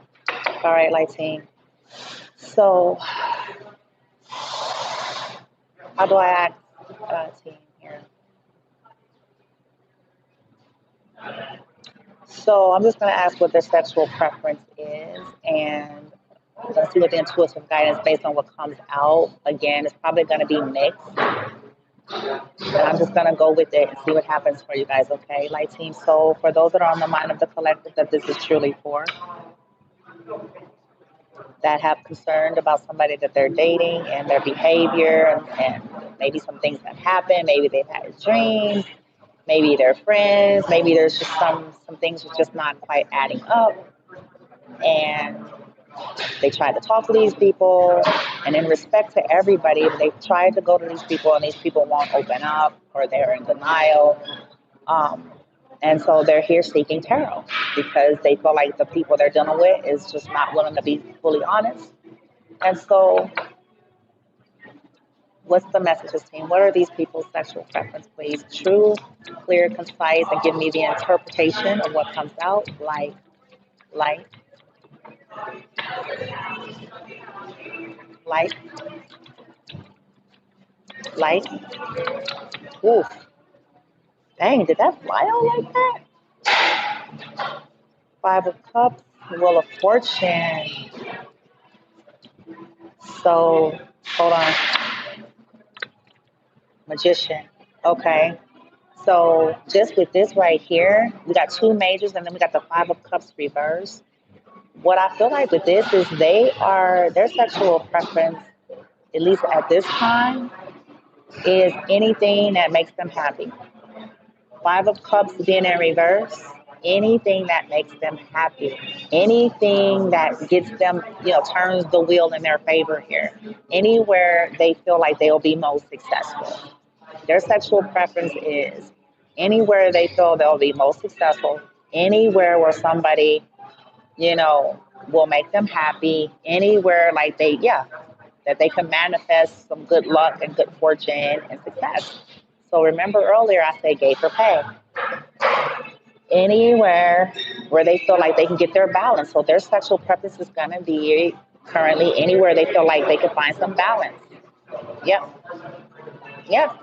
Speaker 1: right, light team. So, how do I act, team here? So I'm just going to ask what their sexual preference is, and let's see what the intuitive guidance based on what comes out. Again, it's probably going to be mixed, and I'm just going to go with it and see what happens for you guys, okay? Light team. So for those that are on the mind of the collective that this is truly for, that have concerned about somebody that they're dating and their behavior and maybe some things that happen, maybe they've had dreams, maybe they're friends, maybe there's just some things are just not quite adding up, and they try to talk to these people, and in respect to everybody, they've tried to go to these people and these people won't open up or they're in denial. And so they're here seeking tarot because they feel like the people they're dealing with is just not willing to be fully honest. And so what's the messages, team? What are these people's sexual preference, please? True, clear, concise, and give me the interpretation of what comes out. Light, light, light, light. Ooh, dang, did that fly out like that? Five of Cups, Wheel of Fortune. So, hold on. Magician. Okay. So, just with this right here, we got two majors and then we got the Five of Cups reverse. What I feel like with this is their sexual preference, at least at this time, is anything that makes them happy. Five of Cups being in reverse, anything that makes them happy, anything that gets them, turns the wheel in their favor here, anywhere they feel like they'll be most successful. Their sexual preference is anywhere they feel they'll be most successful, anywhere where somebody, will make them happy, anywhere that they can manifest some good luck and good fortune and success. So remember earlier I said gate for pay. Anywhere where they feel like they can get their balance. So their sexual preference is going to be currently anywhere they feel like they can find some balance. Yep. Yep.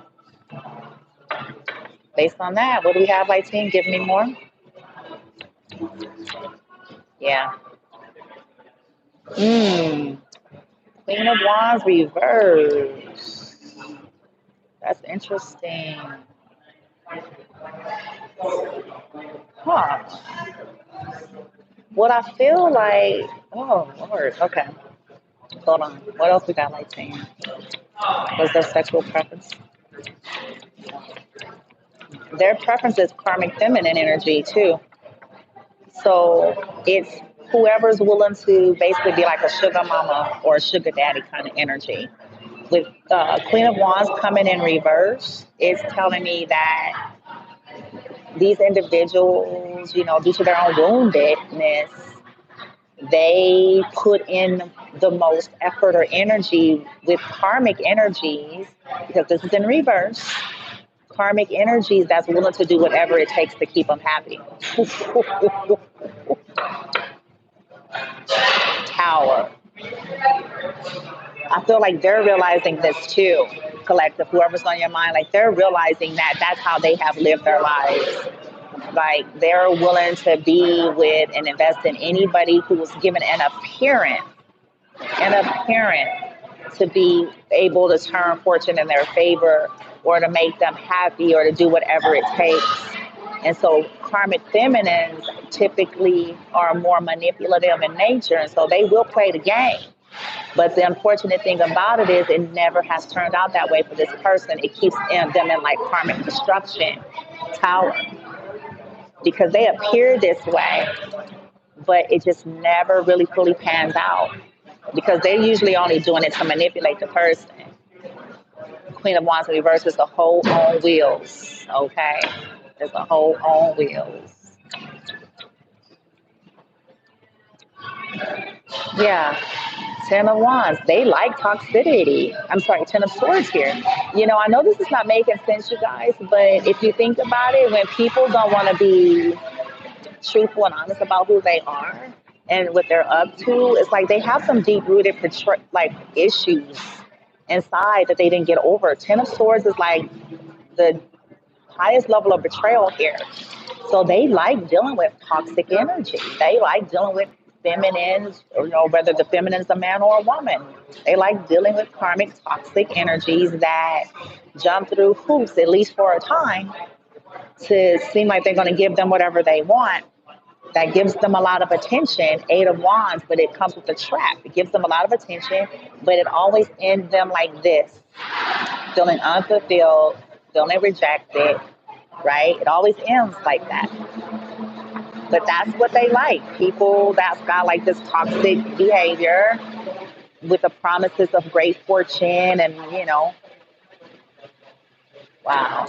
Speaker 1: Based on that, what do we have, Light Team? Give me more. Yeah. Queen of Wands reverse. That's interesting. Huh. What I feel like, oh Lord, okay. Hold on. What else we got, Light Team? What's their sexual preference? Their preference is karmic feminine energy too. So it's whoever's willing to basically be like a sugar mama or a sugar daddy kind of energy. With Queen of Wands coming in reverse, it's telling me that these individuals, due to their own woundedness, they put in the most effort or energy with karmic energies, because this is in reverse. Karmic energies that's willing to do whatever it takes to keep them happy. Tower. I feel like they're realizing this too, collective, whoever's on your mind, like they're realizing that that's how they have lived their lives. Like they're willing to be with and invest in anybody who was given an appearance to be able to turn fortune in their favor or to make them happy or to do whatever it takes. And so karmic feminines typically are more manipulative in nature, and so they will play the game. But the unfortunate thing about it is it never has turned out that way for this person. It keeps them in like karmic destruction tower because they appear this way, but it just never really fully pans out because they're usually only doing it to manipulate the person. Queen of Wands in reverse is a whole on wheels, okay? It's a whole on wheels. Yeah. Ten of Wands, they like toxicity. I'm sorry, Ten of Swords here. I know this is not making sense, you guys, but if you think about it, when people don't want to be truthful and honest about who they are and what they're up to, it's like they have some deep-rooted issues inside that they didn't get over. Ten of Swords is like the highest level of betrayal here. So they like dealing with toxic energy. They like dealing with feminines, whether the feminine is a man or a woman. They like dealing with karmic toxic energies that jump through hoops, at least for a time, to seem like they're going to give them whatever they want. That gives them a lot of attention, Eight of Wands, but it comes with a trap. It gives them a lot of attention, but it always ends them like this, feeling unfulfilled, feeling rejected, right? It always ends like that. But that's what they like. People that's got like this toxic behavior with the promises of great fortune and, wow.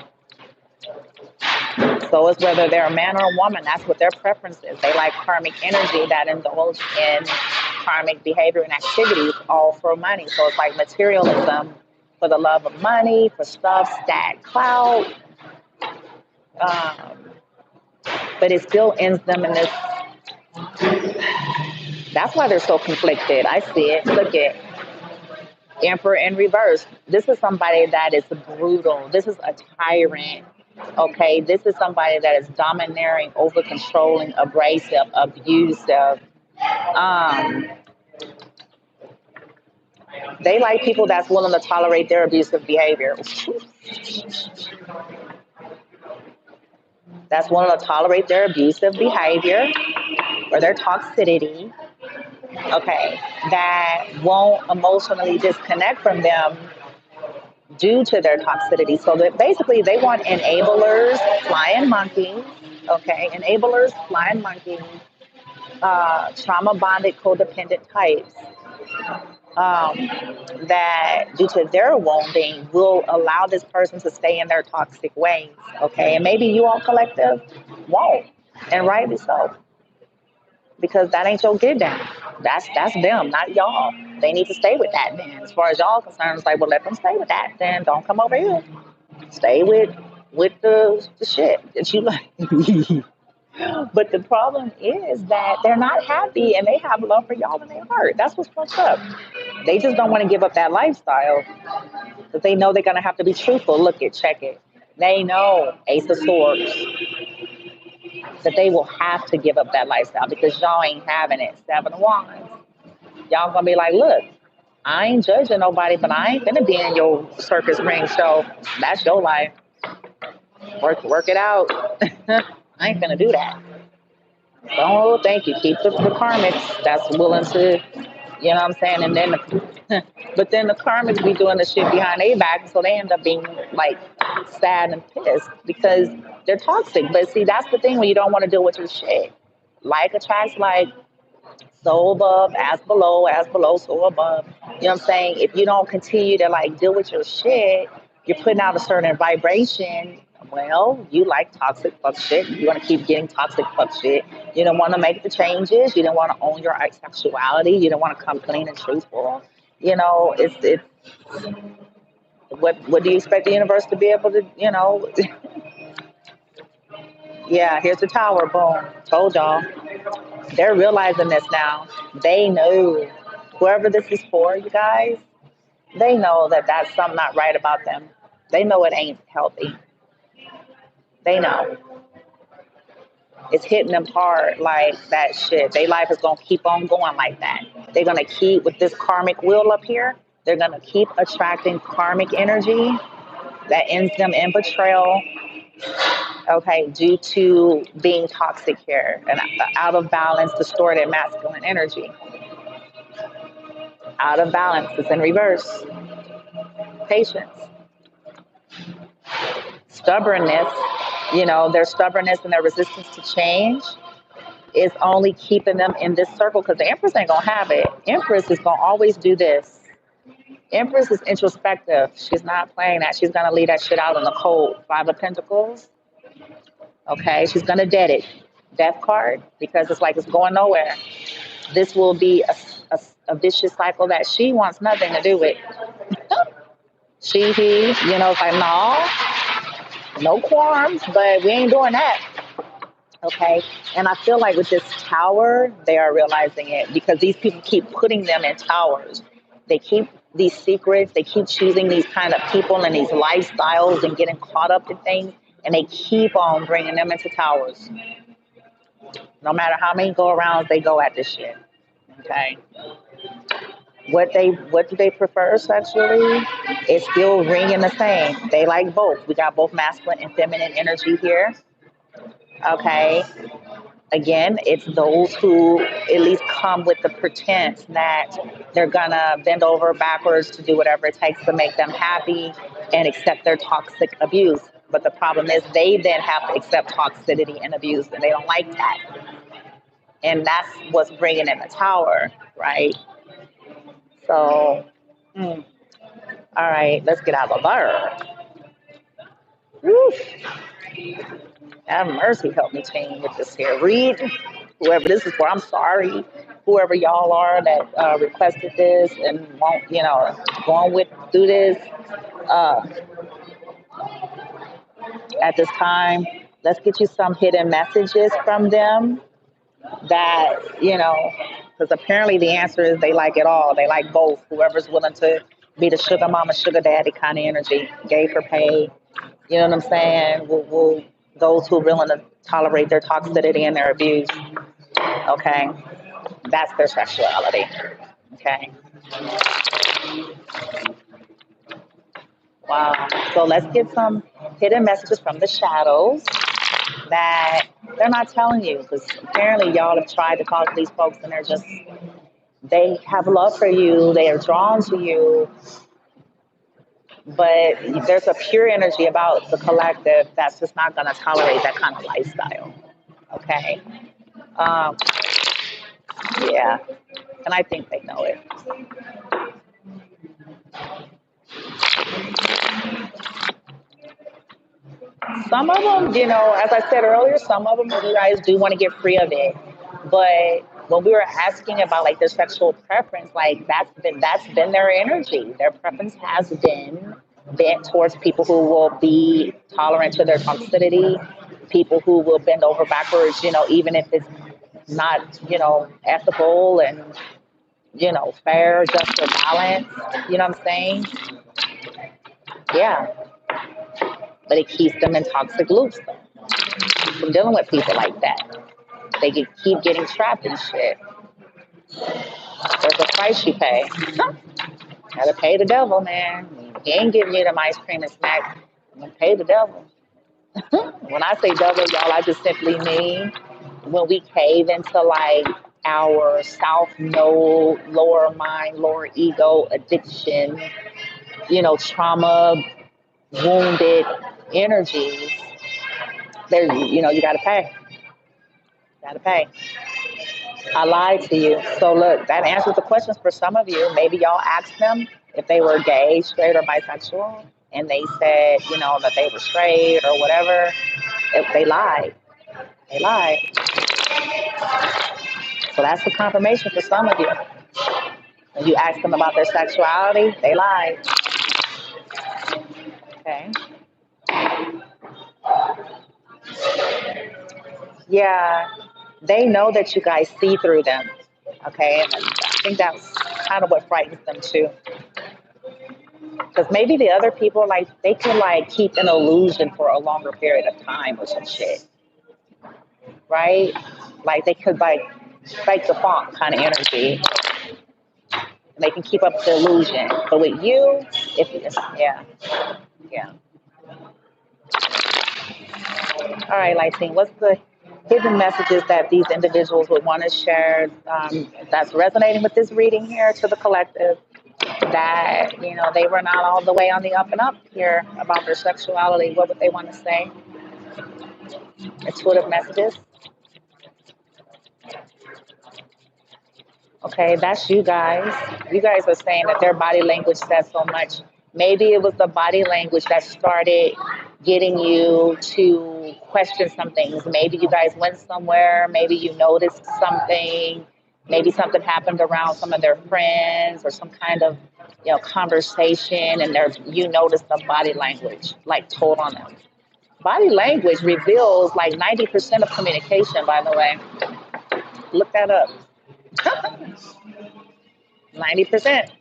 Speaker 1: So it's whether they're a man or a woman, that's what their preference is. They like karmic energy that indulge in karmic behavior and activities, all for money. So it's like materialism for the love of money, for stuff, stat, clout. But it still ends them in this. That's why they're so conflicted. I see it. Look at Emperor in reverse. This is somebody that is brutal. This is a tyrant. Okay, this is somebody that is domineering, over controlling, abrasive, abusive. Um, they like people that's willing to tolerate their abusive behavior. That's willing to tolerate their abusive behavior or their toxicity. Okay, that won't emotionally disconnect from them due to their toxicity. So that basically they want enablers, flying monkeys, okay, enablers, flying monkeys, trauma bonded codependent types that due to their wounding will allow this person to stay in their toxic ways, okay, and maybe you all collective won't, and rightly so, because that ain't your get down. That's them, not y'all. They need to stay with that then. As far as y'all concerned, it's like, well, let them stay with that. Then don't come over here. Stay with the shit that you like. But the problem is that they're not happy and they have love for y'all in their heart. That's what's fucked up. They just don't want to give up that lifestyle because they know they're gonna have to be truthful. Look it, check it. They know, Ace of Swords, that they will have to give up that lifestyle because y'all ain't having it. Seven of Wands. Y'all gonna be like, look, I ain't judging nobody, but I ain't gonna be in your circus ring show. That's your life. Work it out. I ain't gonna do that. Oh, thank you. Keep the karmics that's willing to, you know what I'm saying? And then, but then the karmics be doing the shit behind their back, so they end up being like sad and pissed because they're toxic. But see, that's the thing when you don't want to deal with your shit. Like attracts like, so above, as below, so above. You know what I'm saying? If you don't continue to like deal with your shit, you're putting out a certain vibration. Well, you like toxic fuck shit. You want to keep getting toxic fuck shit. You don't want to make the changes. You don't want to own your sexuality. You don't want to come clean and truthful. It's what do you expect the universe to be able to, yeah, here's the tower, boom. Told y'all. They're realizing this now. They know whoever this is for, you guys, they know that that's something not right about them. They know it ain't healthy. They know. It's hitting them hard like that shit. Their life is going to keep on going like that. They're going to keep, with this karmic wheel up here, they're going to keep attracting karmic energy that ends them in betrayal, okay, due to being toxic here and out of balance, distorted masculine energy. Out of balance, it's in reverse. Patience. Stubbornness, their stubbornness and their resistance to change is only keeping them in this circle because the Empress ain't gonna have it. Empress is gonna always do this. Empress is introspective. She's not playing that. She's gonna leave that shit out in the cold. Five of Pentacles. Okay, she's gonna dead it. Death card, because it's like it's going nowhere. This will be a vicious cycle that she wants nothing to do with. He, it's like, no qualms, but we ain't doing that. Okay. And I feel like with this tower, they are realizing it because these people keep putting them in towers. They keep these secrets, they keep choosing these kind of people and these lifestyles and getting caught up in things. And they keep on bringing them into towers. No matter how many go-arounds they go at this shit. Okay. What do they prefer sexually? It's still ringing the same. They like both. We got both masculine and feminine energy here. Okay. Again, it's those who at least come with the pretense that they're gonna bend over backwards to do whatever it takes to make them happy and accept their toxic abuse. But the problem is they then have to accept toxicity and abuse, and they don't like that. And that's what's bringing in the tower, right? So, all right, let's get out of the Woo. Have mercy, help me change with this here. Read, whoever this is for, I'm sorry. Whoever y'all are that requested this and won't, going with through this at this time. Let's get you some hidden messages from them that, because apparently the answer is they like it all. They like both. Whoever's willing to be the sugar mama, sugar daddy kind of energy, gay for pay. You know what I'm saying? Those who are willing to tolerate their toxicity and their abuse. Okay. That's their sexuality. Okay. Wow. So let's get some hidden messages from the shadows that they're not telling you, because apparently y'all have tried to talk to these folks and they have love for you. They are drawn to you. But there's a pure energy about the collective that's just not going to tolerate that kind of lifestyle. Okay. Yeah. And I think they know it. Some of them, as I said earlier, some of them, you guys do want to get free of it. But when we were asking about like their sexual preference, like that's been their energy. Their preference has been bent towards people who will be tolerant to their toxicity, people who will bend over backwards, even if it's not, ethical and, fair, just or balanced. You know what I'm saying? Yeah. But it keeps them in toxic loops though, from dealing with people like that. They keep getting trapped in shit. There's a price you pay. Gotta pay the devil, man. He ain't giving you them ice cream and snacks. I'm gonna pay the devil. When I say devil, y'all, I just simply mean when we cave into like our south node, lower mind, lower ego, addiction, trauma, wounded energies. There, you gotta pay. Gotta pay. I lied to you. So look, that answers the questions for some of you. Maybe y'all asked them if they were gay, straight, or bisexual, and they said, that they were straight or whatever. They lied. They lied. So that's the confirmation for some of you. When you ask them about their sexuality, they lied. Okay. Yeah, they know that you guys see through them. Okay, and I think that's kind of what frightens them too. Because maybe the other people, like, they could, like, keep an illusion for a longer period of time or some shit. Right? Like, they could, like, fake the funk kind of energy. They can keep up the illusion. But with you, yeah. All right, Lightning, what's the hidden messages that these individuals would want to share that's resonating with this reading here to the collective? That, they were not all the way on the up and up here about their sexuality. What would they want to say? Intuitive messages. Okay, that's you guys. You guys are saying that their body language says so much. Maybe it was the body language that started getting you to question some things. Maybe you guys went somewhere. Maybe you noticed something. Maybe something happened around some of their friends or some kind of, conversation, and you noticed the body language like told on them. Body language reveals like 90% of communication, by the way. Look that up. 90%.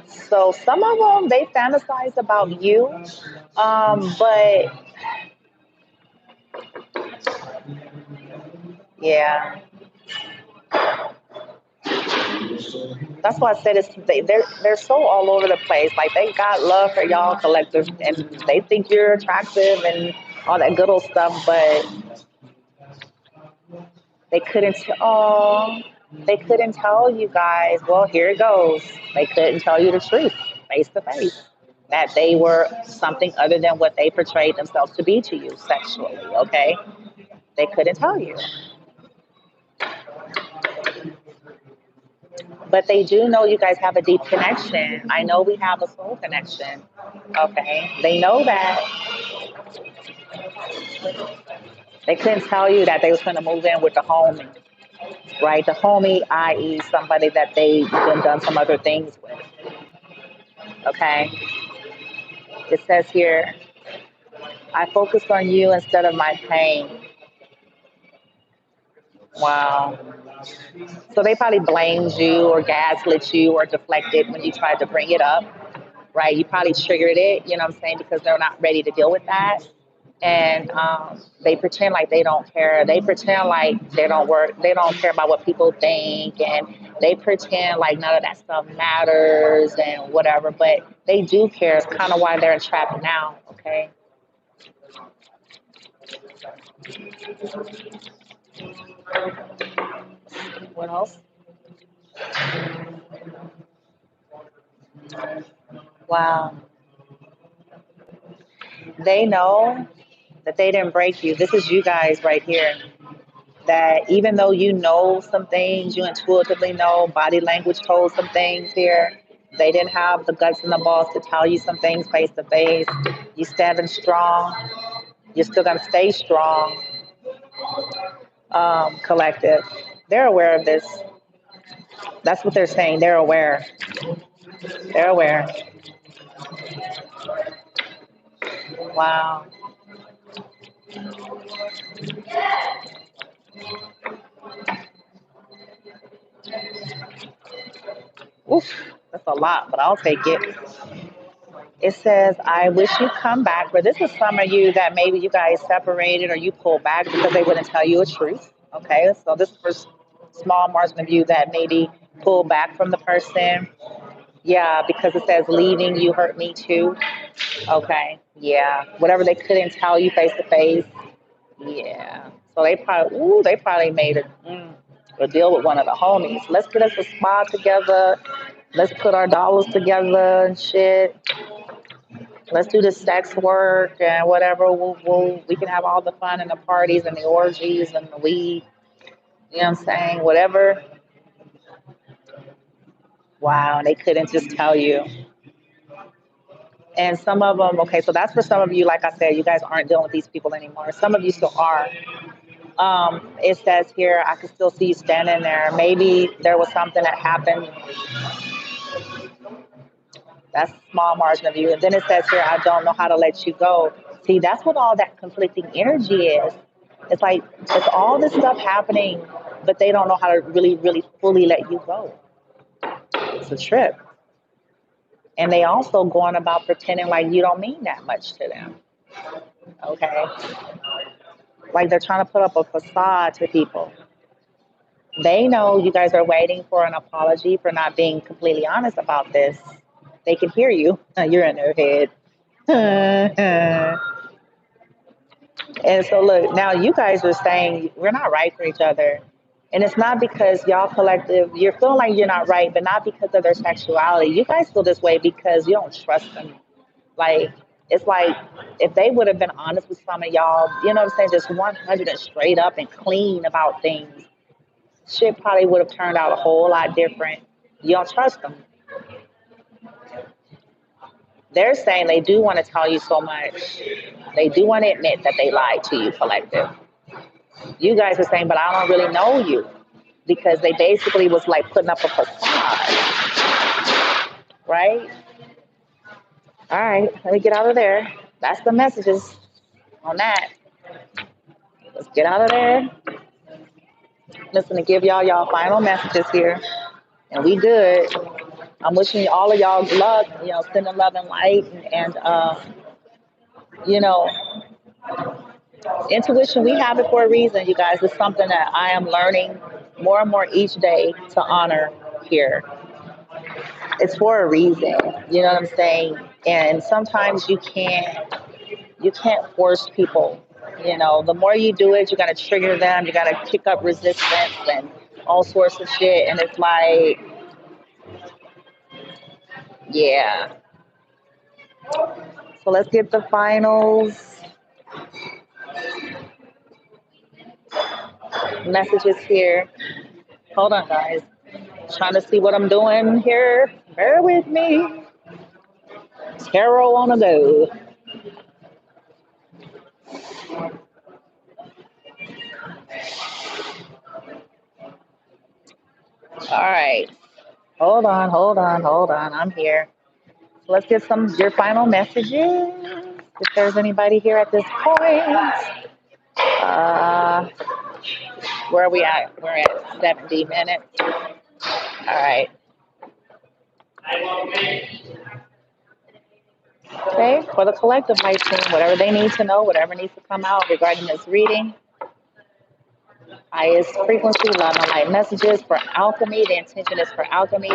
Speaker 1: So some of them, they fantasize about you, but yeah, that's why I said they're so all over the place. Like they got love for y'all collective, and they think you're attractive and all that good old stuff, but they couldn't. Oh, they couldn't tell you guys. Well, here it goes. They couldn't tell you the truth, face to face, that they were something other than what they portrayed themselves to be to you sexually. Okay, they couldn't tell you, but they do know you guys have a deep connection. I know we have a soul connection. Okay, they know that. They couldn't tell you that they was going to move in with the homie, right? The homie, i.e., somebody that they've been done some other things with. Okay, it says here, I focused on you instead of my pain. Wow. So they probably blamed you or gaslit you or deflected when you tried to bring it up, right? You probably triggered it, you know what I'm saying, because they're not ready to deal with that. And they pretend like they don't care. They pretend like they don't work. They don't care about what people think, and they pretend like none of that stuff matters and whatever. But they do care. It's kind of why they're entrapped now. Okay. What else? Wow. They know that they didn't break you. This is you guys right here. That even though you know some things, you intuitively know, body language told some things here, they didn't have the guts and the balls to tell you some things face to face. You standing strong. You're still gonna stay strong. Collective. They're aware of this. That's what they're saying. They're aware. They're aware. Wow. Oof. That's a lot, but I'll take it. It says, I wish you'd come back. But this is some of you that maybe you guys separated or you pulled back because they wouldn't tell you a truth. Okay. So this is for small margin of you that maybe pull back from the person. Yeah, because it says leaving you hurt me too. Okay. Yeah. Whatever they couldn't tell you face to face. Yeah. So they probably made a deal with one of the homies. Let's get us a spa together. Let's put our dollars together and shit. Let's do the sex work and whatever. We can have all the fun and the parties and the orgies and the weed. You know what I'm saying? Whatever. Wow, they couldn't just tell you. And some of them, okay, so that's for some of you. Like I said, you guys aren't dealing with these people anymore. Some of you still are. It says here, I can still see you standing there. Maybe there was something that happened. That's a small margin of you. And then it says here, I don't know how to let you go. See, that's what all that conflicting energy is. It's like, it's all this stuff happening, but they don't know how to really, really fully let you go. It's a trip. And they also going about pretending like you don't mean that much to them. Okay. Like they're trying to put up a facade to people. They know you guys are waiting for an apology for not being completely honest about this. They can hear you. You're in their head. And so, look, now you guys are saying we're not right for each other. And it's not because y'all collective, you're feeling like you're not right, but not because of their sexuality. You guys feel this way because you don't trust them. Like, it's like if they would have been honest with some of y'all, you know what I'm saying, just 100 and straight up and clean about things, shit probably would have turned out a whole lot different. You don't trust them. They're saying they do want to tell you so much. They do want to admit that they lied to you, collective. You guys are saying, but I don't really know you because they basically was like putting up a facade, right? All right, let me get out of there. That's the messages on that. Let's get out of there. Listen to give y'all final messages here, and we good. I'm wishing all of y'all luck, sending love and light you know, intuition, we have it for a reason, you guys. It's something that I am learning more and more each day to honor here. It's for a reason, you know what I'm saying? And sometimes you can't force people. The more you do it, you gotta trigger them, you gotta kick up resistance and all sorts of shit. And it's like, yeah. So let's get the finals messages here. Hold on, guys. Trying to see what I'm doing here. Bear with me. Tarot on a go. All right. Hold on. I'm here. So let's get your final messages. If there's anybody here at this point. Uh, where are we at? We're at 70 minutes. All right. Okay. For the collective light team, whatever they need to know, whatever needs to come out regarding this reading. Highest frequency, love and light messages for alchemy. The intention is for alchemy,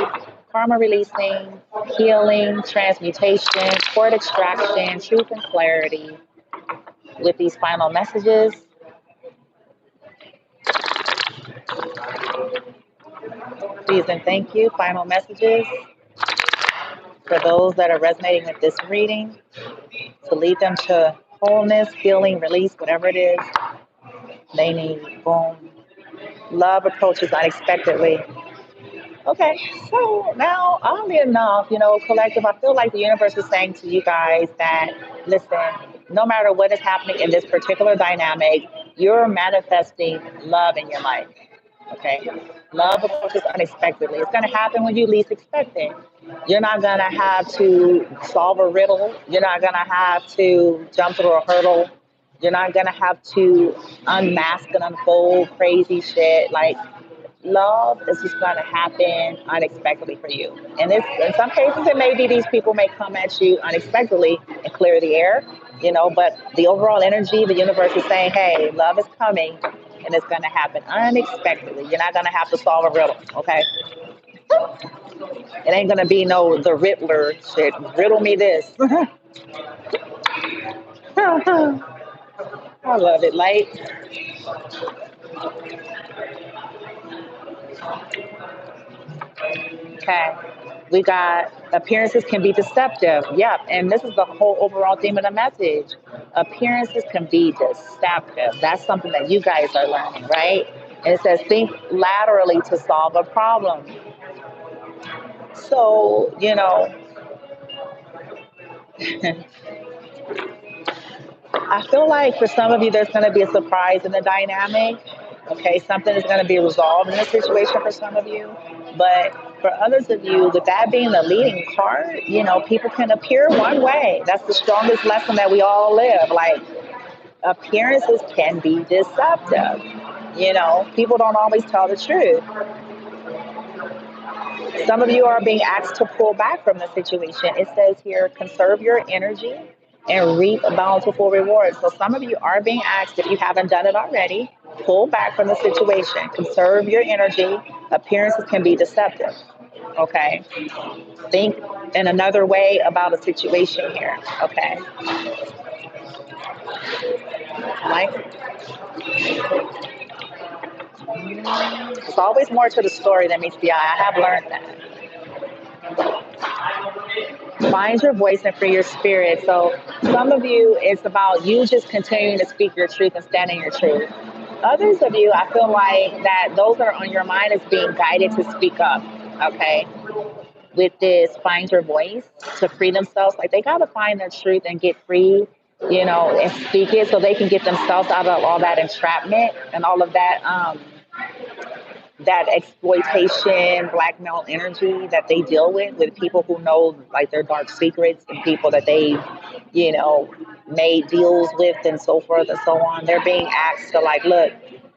Speaker 1: karma releasing, healing, transmutation, cord extraction, truth and clarity. With these final messages, please and thank you. Final messages for those that are resonating with this reading to lead them to wholeness, healing, release, whatever it is they need. Boom. Love approaches unexpectedly. Okay, so now, oddly enough, collective, I feel like the universe is saying to you guys that, listen, no matter what is happening in this particular dynamic, you're manifesting love in your life. Okay, love approaches unexpectedly. It's going to happen when you least expect it. You're not going to have to solve a riddle. You're not going to have to jump through a hurdle. You're not going to have to unmask and unfold crazy shit. Like, love is just going to happen unexpectedly for you. And in some cases, it may be these people may come at you unexpectedly and clear the air, but the overall energy, the universe is saying, hey, love is coming and it's going to happen unexpectedly. You're not going to have to solve a riddle, okay? It ain't going to be the Riddler shit. Riddle me this. I love it. Light. Okay. We got appearances can be deceptive. Yep. And this is the whole overall theme of the message. Appearances can be deceptive. That's something that you guys are learning, right? And it says think laterally to solve a problem. So, I feel like for some of you, there's going to be a surprise in the dynamic. Okay, something is going to be resolved in this situation for some of you. But for others of you, with that being the leading card, people can appear one way. That's the strongest lesson that we all live. Like, appearances can be deceptive. People don't always tell the truth. Some of you are being asked to pull back from the situation. It says here, conserve your energy and reap a bountiful reward. So some of you are being asked, if you haven't done it already, pull back from the situation. Conserve your energy. Appearances can be deceptive. Okay? Think in another way about a situation here. Okay? Like, it's always more to the story than meets the eye. I have learned that. Find your voice and free your spirit. So some of you, it's about you just continuing to speak your truth and stand in your truth. Others of you, I feel like that those that are on your mind is being guided to speak up, okay? With this, find your voice to free themselves. Like, they got to find their truth and get free, and speak it so they can get themselves out of all that entrapment and all of that exploitation, blackmail energy that they deal with people who know like their dark secrets and people that they, made deals with and so forth and so on. They're being asked to like, look,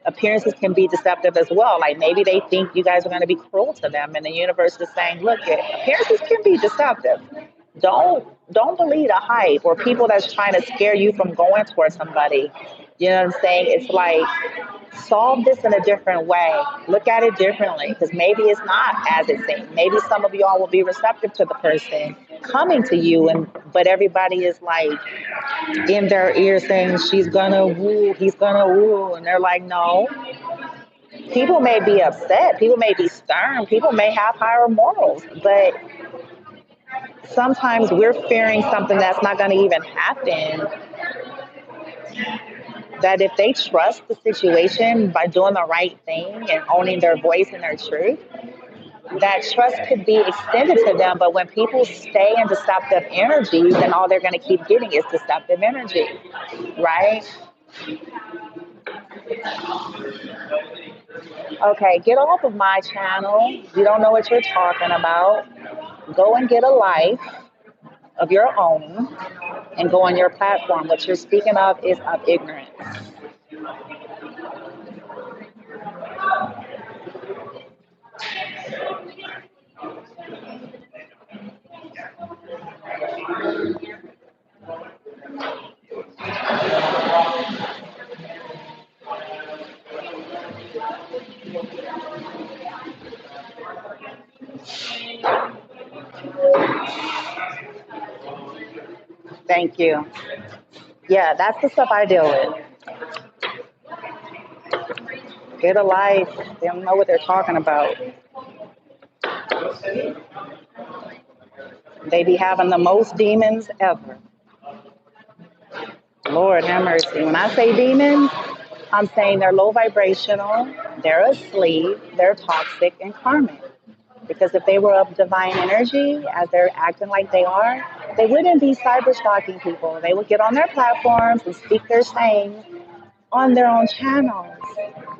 Speaker 1: appearances can be deceptive as well. Like maybe they think you guys are going to be cruel to them, and the universe is saying, look, appearances can be deceptive. Don't believe the hype or people that's trying to scare you from going towards somebody. You know what I'm saying? It's like solve this in a different way. Look at it differently, because maybe it's not as it seems. Maybe some of y'all will be receptive to the person coming to you, and but everybody is like in their ear saying she's gonna woo, he's gonna woo, and they're like, no. People may be upset, people may be stern, people may have higher morals, but sometimes we're fearing something that's not going to even happen. That if they trust the situation by doing the right thing and owning their voice and their truth, that trust could be extended to them. But when people stay in deceptive energy, then all they're going to keep getting is deceptive energy, right? Okay, get off of my channel. You don't know what you're talking about. Go and get a life of your own and go on your platform. What you're speaking of is of ignorance. Thank you. Yeah, that's the stuff I deal with. Get a life. They don't know what they're talking about. They be having the most demons ever. Lord have mercy. When I say demons, I'm saying they're low vibrational, they're asleep, they're toxic and karmic. Because if they were of divine energy, as they're acting like they are, they wouldn't be cyber stalking people. They would get on their platforms and speak their sayings on their own channels.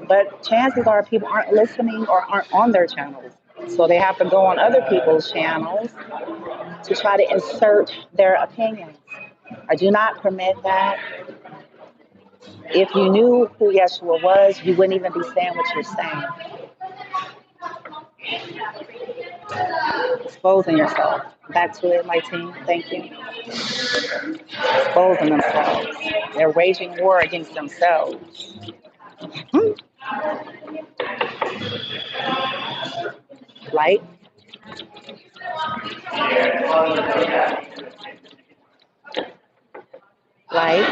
Speaker 1: But chances are people aren't listening or aren't on their channels. So they have to go on other people's channels to try to insert their opinions. I do not permit that. If you knew who Yeshua was, you wouldn't even be saying what you're saying. Exposing yourself. Back to it, my team. Thank you. Exposing themselves. They're waging war against themselves. Light. Light.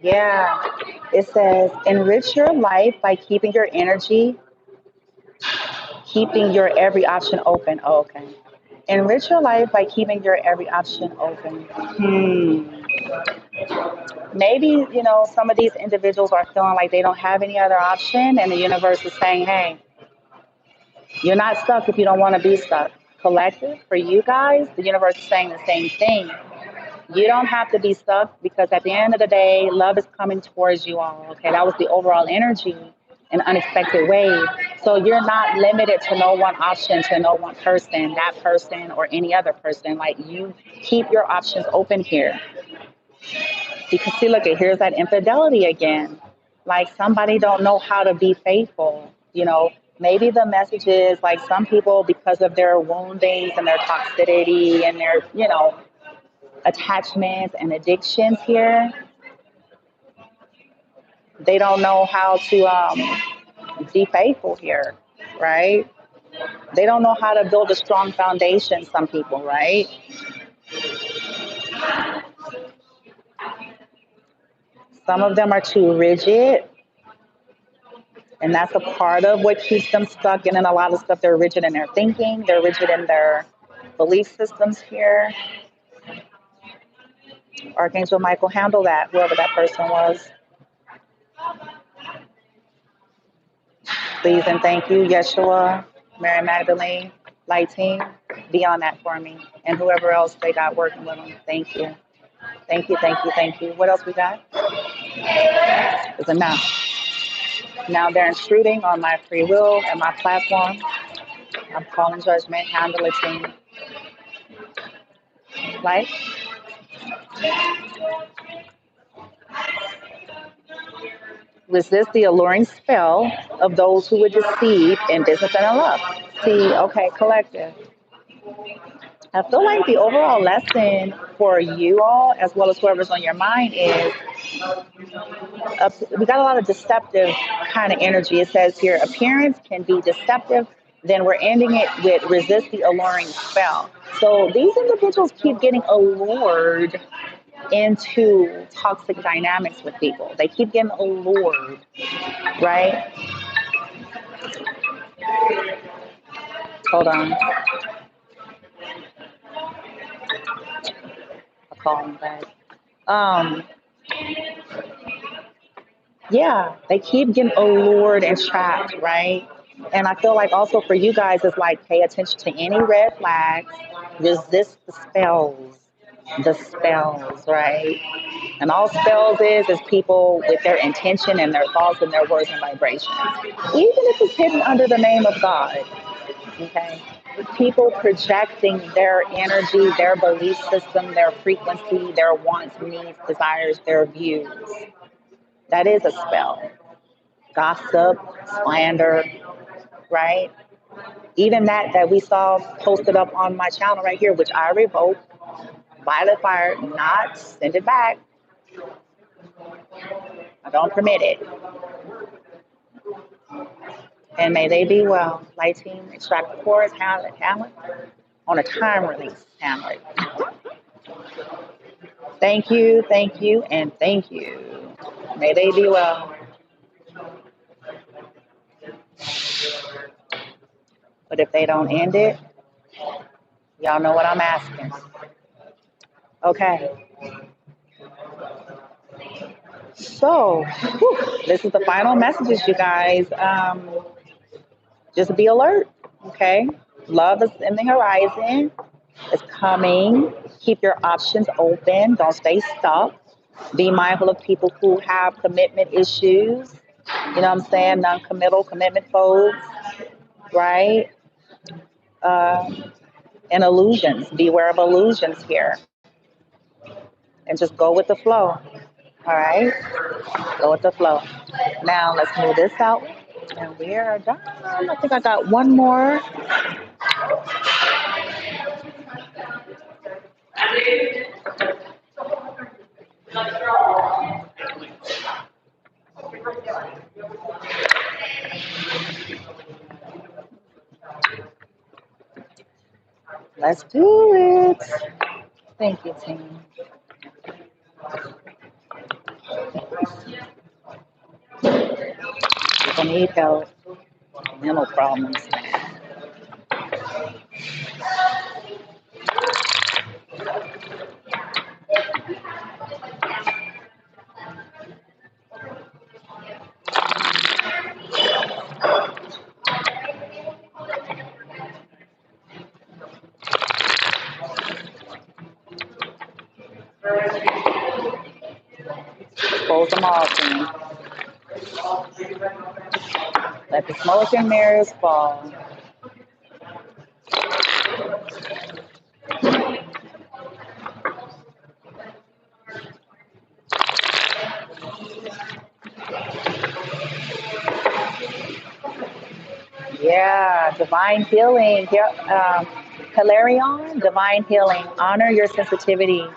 Speaker 1: Yeah. It says, enrich your life by keeping your energy, keeping your every option open. Oh, okay. Enrich your life by keeping your every option open. Maybe, some of these individuals are feeling like they don't have any other option, and the universe is saying, hey, you're not stuck if you don't want to be stuck. Collective, for you guys, the universe is saying the same thing. You don't have to be stuck, because at the end of the day, love is coming towards you all. Okay, that was the overall energy, an unexpected wave. So you're not limited to no one option, to no one person, that person or any other person. Like, you keep your options open here. Because see, look, here's that infidelity again. Like, somebody don't know how to be faithful. Maybe the message is like, some people, because of their woundings and their toxicity and their, attachments and addictions here, they don't know how to be faithful here, right? They don't know how to build a strong foundation, some people, right? Some of them are too rigid, and that's a part of what keeps them stuck. And in a lot of stuff, they're rigid in their thinking, they're rigid in their belief systems here. Archangel Michael, handle that, whoever that person was. Please and thank you, Yeshua, Mary Magdalene, Light Team, be on that for me. And whoever else they got working with them. Thank you. Thank you, thank you, thank you. What else we got? It's enough. Now they're intruding on my free will and my platform. I'm calling judgment, handle it, team. Light. Resist the alluring spell of those who would deceive in business and in love. See, okay, collective. I feel like the overall lesson for you all, as well as whoever's on your mind, is we got a lot of deceptive kind of energy. It says here, appearance can be deceptive. Then we're ending it with resist the alluring spell. So these individuals keep getting allured into toxic dynamics with people. They keep getting allured, right? Hold on. I'll call him back. Yeah, they keep getting allured and trapped, right? And I feel like also for you guys, it's like pay attention to any red flags, resist the spells, right? And all spells is people with their intention and their thoughts and their words and vibrations. Even if it's hidden under the name of God, okay? People projecting their energy, their belief system, their frequency, their wants, needs, desires, their views. That is a spell. Gossip, slander, right? Even that we saw posted up on my channel right here, which I revoked, violet fire, not send it back. I don't permit it. And may they be well. Light team, extract the pores, Hamlet, on a time release, Hamlet. Thank you, and thank you. May they be well. But if they don't end it, y'all know what I'm asking. Okay. So, this is the final messages, you guys. Just be alert, okay? Love is in the horizon. It's coming. Keep your options open. Don't stay stuck. Be mindful of people who have commitment issues. You know what I'm saying? Non-committal commitment folks, right? And illusions. Beware of illusions here. And just go with the flow. All right? Go with the flow. Now let's move this out. And we are done. I think I got one more. Let's do it. Thank you, team. People need help. Mental problems. Expose them all, team. Let the smoke and mirrors fall. Yeah, divine healing. Hilarion, divine healing. Honor your sensitivity.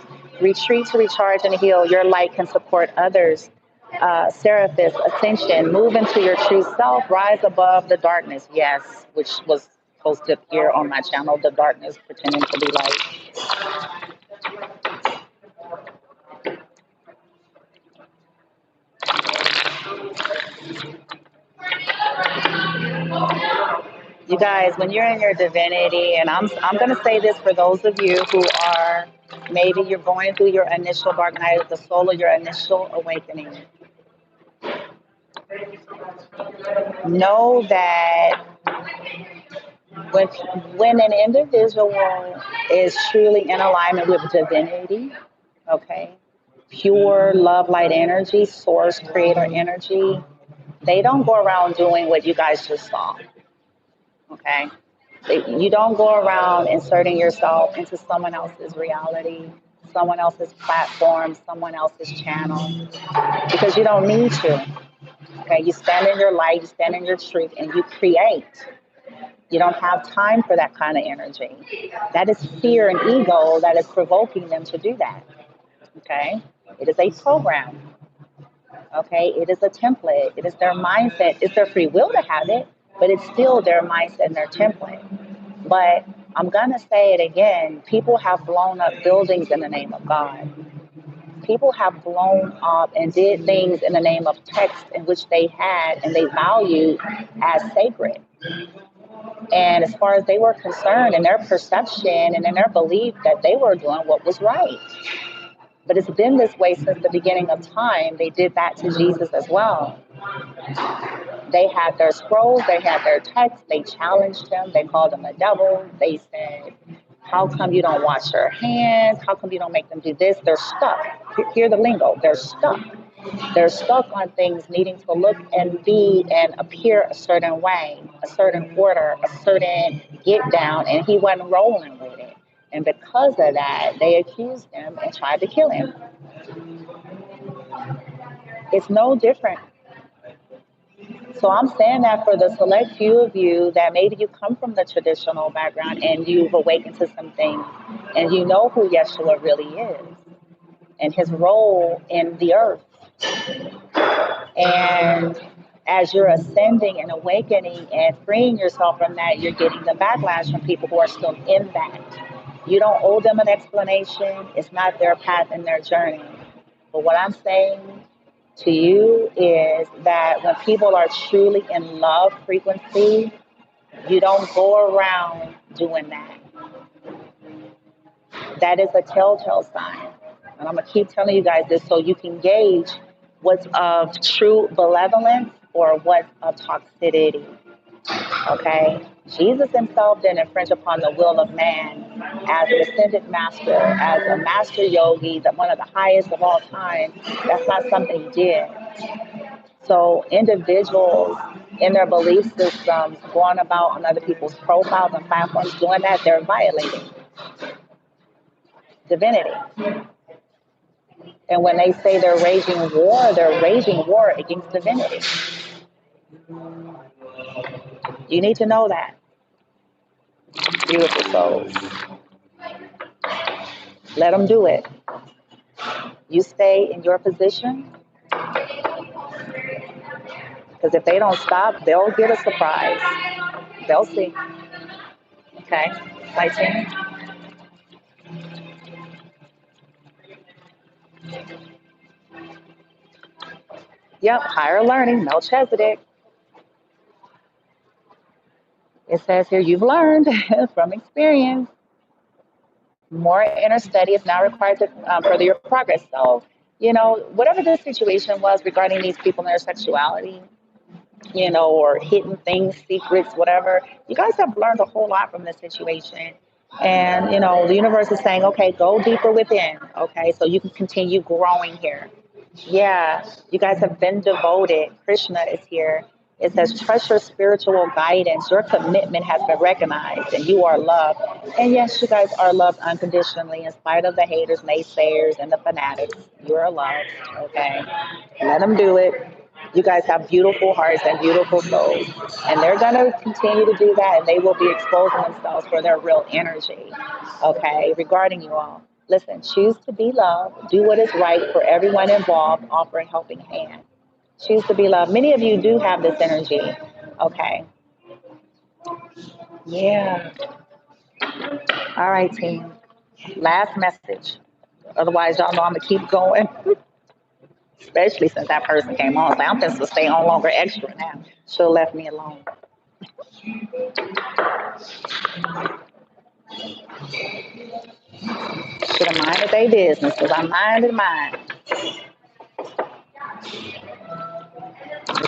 Speaker 1: Retreat to recharge and heal. Your light can support others. Seraphis, ascension. Move into your true self. Rise above the darkness. Yes, which was posted here on my channel. The darkness pretending to be light. You guys, when you're in your divinity, and I'm going to say this for those of you who are, maybe you're going through your initial dark night of the soul or your initial awakening. Know that when an individual is truly in alignment with divinity, okay, pure love light energy, source creator energy, they don't go around doing what you guys just saw. Okay. You don't go around inserting yourself into someone else's reality, someone else's platform, someone else's channel, because you don't need to. Okay, you stand in your light, you stand in your truth, and you create. You don't have time for that kind of energy. That is fear and ego that is provoking them to do that. Okay, it is a program. Okay, it is a template. It is their mindset. It's their free will to have it, but it's still their mindset and their template. But I'm gonna say it again. People have blown up buildings in the name of God. People have blown up and did things in the name of text in which they had and they valued as sacred. And as far as they were concerned, in their perception and in their belief that they were doing what was right. But it's been this way since the beginning of time. They did that to Jesus as well. They had their scrolls, they had their texts, they challenged him, they called him a devil. They said, how come you don't wash your hands? How come you don't make them do this? They're stuck. Hear the lingo. They're stuck. They're stuck on things needing to look and be and appear a certain way, a certain order, a certain get down, and he wasn't rolling with it. And because of that, they accused him and tried to kill him. It's no different. So I'm saying that for the select few of you that maybe you come from the traditional background and you've awakened to some things and you know who Yeshua really is and his role in the earth. And as you're ascending and awakening and freeing yourself from that, you're getting the backlash from people who are still in that. You don't owe them an explanation. It's not their path and their journey. But what I'm saying to you is that when people are truly in love frequency, you don't go around doing that. That is a telltale sign. And I'm going to keep telling you guys this so you can gauge what's of true benevolence or what's of toxicity. Okay? Jesus himself didn't infringe upon the will of man as an ascended master, as a master yogi, that one of the highest of all time. That's not something he did. So individuals in their belief systems going about on other people's profiles and platforms doing that, they're violating divinity. And when they say they're waging war against divinity. You need to know that. Beautiful souls. Let them do it. You stay in your position, because if they don't stop, they'll get a surprise. They'll see. Okay? Lighting. Yep, higher learning, Melchizedek. It says here, you've learned from experience. More inner study is now required to further your progress. So, whatever the situation was regarding these people and their sexuality, or hidden things, secrets, whatever, you guys have learned a whole lot from this situation. And, the universe is saying, okay, go deeper within, okay, so you can continue growing here. Yeah, you guys have been devoted. Krishna is here. It says, trust your spiritual guidance. Your commitment has been recognized and you are loved. And yes, you guys are loved unconditionally in spite of the haters, naysayers, and the fanatics. You are loved, okay? Let them do it. You guys have beautiful hearts and beautiful souls. And they're going to continue to do that, and they will be exposing themselves for their real energy, okay, regarding you all. Listen, choose to be loved. Do what is right for everyone involved. Offer a helping hand. Choose to be loved. Many of you do have this energy, okay? Yeah. All right, team. Last message. Otherwise, y'all know I'm going to keep going. Especially since that person came on. So I'm supposed to stay on longer extra now. Should have left me alone. Should have minded their business because I minded mine.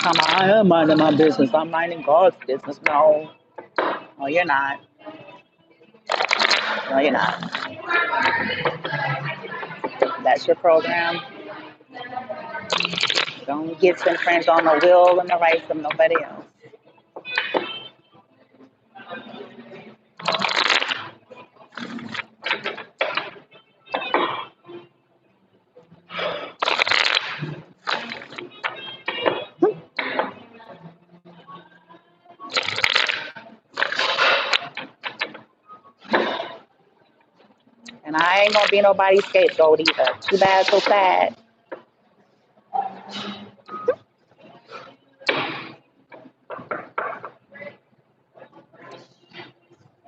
Speaker 1: I am minding my business. I'm minding God's business. No. No, you're not. No, you're not. That's your program. Don't get to infringe on the will and the rights of nobody else. I ain't gonna be nobody's scapegoat either. Too bad, so sad.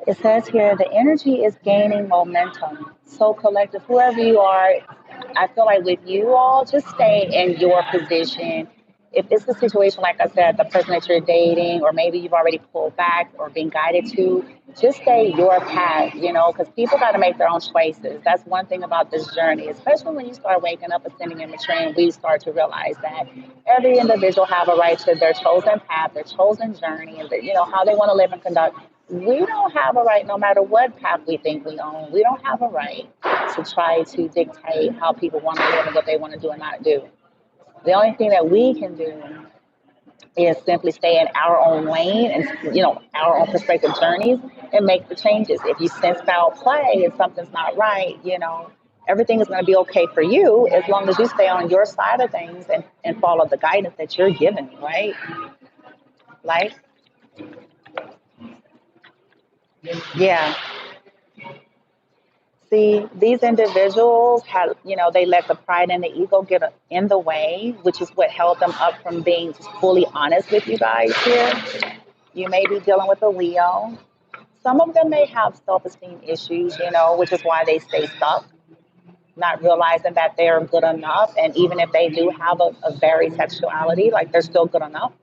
Speaker 1: It says here the energy is gaining momentum. So collective, whoever you are, I feel like with you all, just stay in your position. If it's a situation, like I said, the person that you're dating, or maybe you've already pulled back or been guided to, just stay your path, because people got to make their own choices. That's one thing about this journey, especially when you start waking up, ascending, and maturing, we start to realize that every individual have a right to their chosen path, their chosen journey, and how they want to live and conduct. We don't have a right, no matter what path we think we own, we don't have a right to try to dictate how people want to live and what they want to do and not do. The only thing that we can do is simply stay in our own lane and, our own perspective journeys and make the changes. If you sense foul play and something's not right, everything is going to be okay for you as long as you stay on your side of things and follow the guidance that you're given, right? Like, yeah. See, these individuals have, they let the pride and the ego get in the way, which is what held them up from being fully honest with you guys here. You may be dealing with a Leo. Some of them may have self-esteem issues, which is why they stay stuck, not realizing that they're good enough. And even if they do have a varied sexuality, like they're still good enough.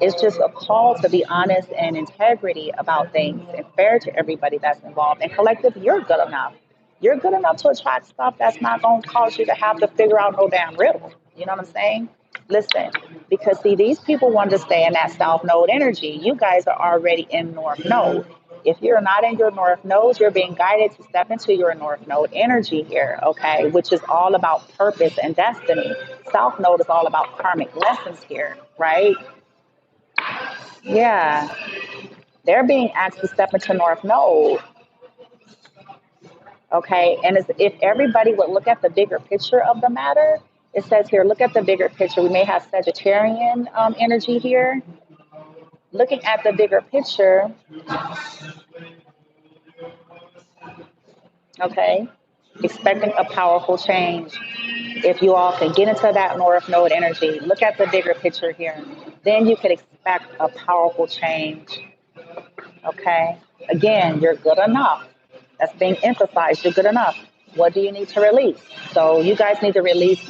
Speaker 1: It's just a call to be honest and integrity about things and fair to everybody that's involved. And collective, you're good enough. You're good enough to attract stuff that's not going to cause you to have to figure out no damn riddle. You know what I'm saying? Listen, because see, these people want to stay in that South Node energy. You guys are already in North Node. If you're not in your North Node, you're being guided to step into your North Node energy here, okay? Which is all about purpose and destiny. South Node is all about karmic lessons here, right? Yeah, they're being asked to step into North Node. Okay, and if everybody would look at the bigger picture of the matter, it says here, look at the bigger picture. We may have Sagittarian energy here. Looking at the bigger picture, okay, expecting a powerful change. If you all can get into that North Node energy, look at the bigger picture here, then you can expect a powerful change. Okay, again, you're good enough. That's being emphasized. You're good enough. What do you need to release? So you guys need to release,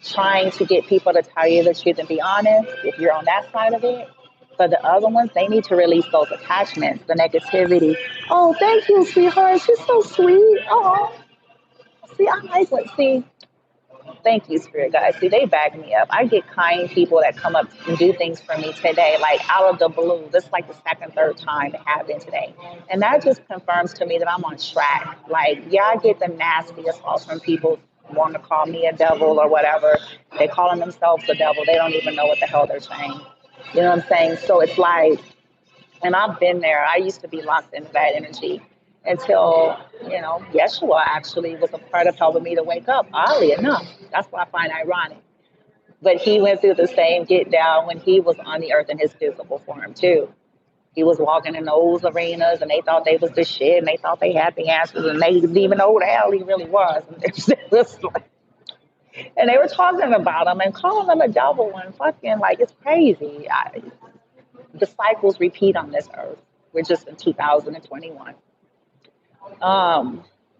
Speaker 1: trying to get people to tell you the truth and be honest if you're on that side of it. For the other ones, they need to release those attachments, the negativity. Oh, thank you, sweetheart. She's so sweet. Oh, see, I like what, see, thank you, Spirit guys. See, they back me up. I get kind people that come up and do things for me today, like out of the blue. This is like the second, third time it happened today. And that just confirms to me that I'm on track. Like, yeah, I get the nastiest calls from people wanting to call me a devil or whatever. They calling themselves a devil. They don't even know what the hell they're saying. You know what I'm saying? So it's like, and I've been there. I used to be locked into that energy until, Yeshua actually was a part of helping me to wake up, oddly enough. That's what I find ironic. But he went through the same get down when he was on the earth in his physical form, too. He was walking in those arenas and they thought they was the shit and they thought they had the answers and they didn't even know who the hell he really was. And they were talking about him and calling him a devil and fucking like, it's crazy. The cycles repeat on this earth. We're just in 2021.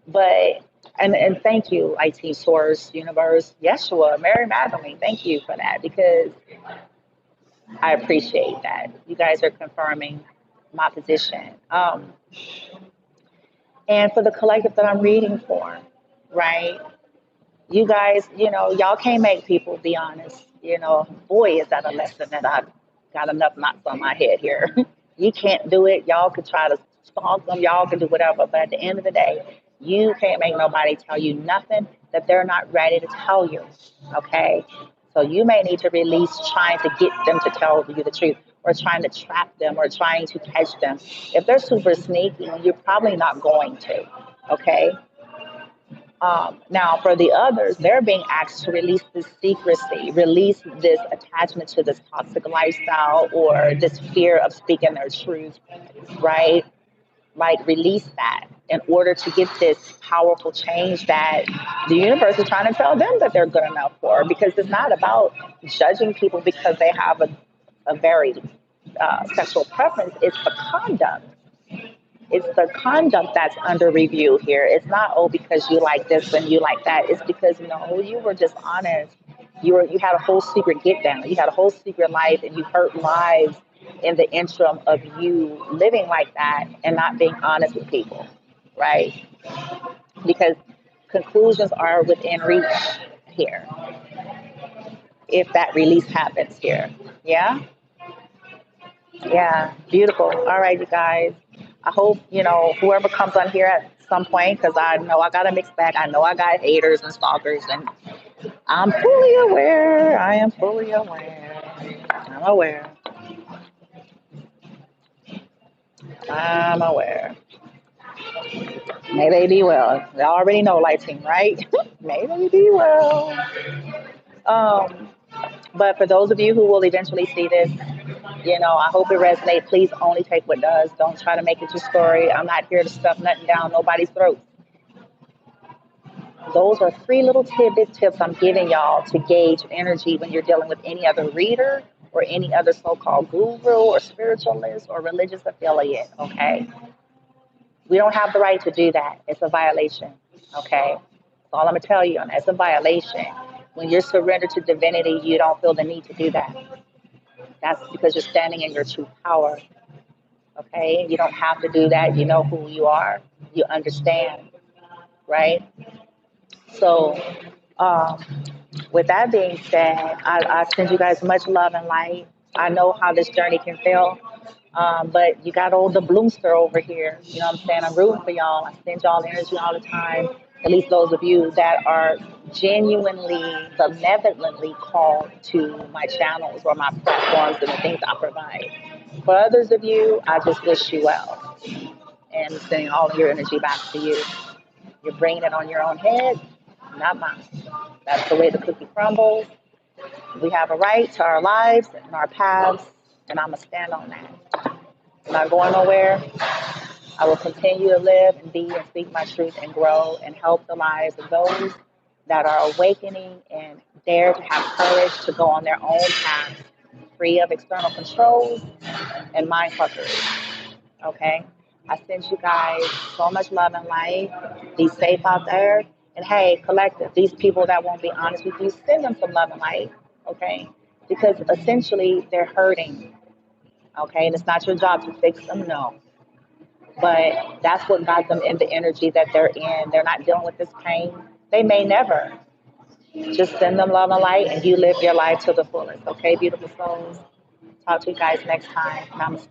Speaker 1: But and thank you, IT Source, Universe, Yeshua, Mary Magdalene. Thank you for that because I appreciate that. You guys are confirming my position. And for the collective that I'm reading for, right? You guys, y'all can't make people be honest. Boy, is that a lesson that I've got enough knots on my head here. You can't do it. Y'all could try to stalk them. Y'all can do whatever. But at the end of the day, you can't make nobody tell you nothing that they're not ready to tell you. Okay? So you may need to release trying to get them to tell you the truth or trying to trap them or trying to catch them. If they're super sneaky, you're probably not going to. Okay? Now, for the others, they're being asked to release this secrecy, release this attachment to this toxic lifestyle or this fear of speaking their truth, right? like release that in order to get this powerful change that the universe is trying to tell them that they're good enough for. Because it's not about judging people because they have a very sexual preference. It's the conduct. It's the conduct that's under review here. It's not, oh, because you like this and you like that. It's because, no, you were just honest. You had a whole secret get down. You had a whole secret life, and you hurt lives in the interim of you living like that and not being honest with people, right? Because conclusions are within reach here if that release happens here. Yeah? Yeah, beautiful. All right, you guys. I hope, whoever comes on here at some point, because I know I got a mixed bag. I know I got haters and stalkers, and I'm fully aware. I am fully aware. I'm aware. I'm aware. May they be well. They already know light team, right? May they be well. Um, but for those of you who will eventually see this, I hope it resonates. Please only take what does. Don't try to make it your story. I'm not here to stuff nothing down nobody's throat. Those are three little tips I'm giving y'all to gauge energy when you're dealing with any other reader or any other so-called guru or spiritualist or religious affiliate, okay? We don't have the right to do that. It's a violation, okay? That's all I'm going to tell you, and that's a violation. When you're surrendered to divinity, you don't feel the need to do that. That's because you're standing in your true power, okay? You don't have to do that. You know who you are. You understand, right? So, with that being said, I send you guys much love and light. I know how this journey can feel, but you got old the Bloomster over here. You know what I'm saying? I'm rooting for y'all. I send y'all energy all the time. At least those of you that are genuinely, benevolently called to my channels or my platforms and the things I provide. For others of you, I just wish you well and sending all of your energy back to you. You're bringing it on your own head, not mine. That's the way the cookie crumbles. We have a right to our lives and our paths, and I'm going to stand on that. I'm not going nowhere. I will continue to live and be and speak my truth and grow and help the lives of those that are awakening and dare to have courage to go on their own path, free of external controls and mind fuckery. Okay? I send you guys so much love and light. Be safe out there. And hey, collective, these people that won't be honest with you, send them some love and light. Okay? Because essentially they're hurting. Okay? And it's not your job to fix them, no. But that's what got them in the energy that they're in. They're not dealing with this pain. They may never. Just send them love and light and you live your life to the fullest. Okay, beautiful souls? Talk to you guys next time. Namaste.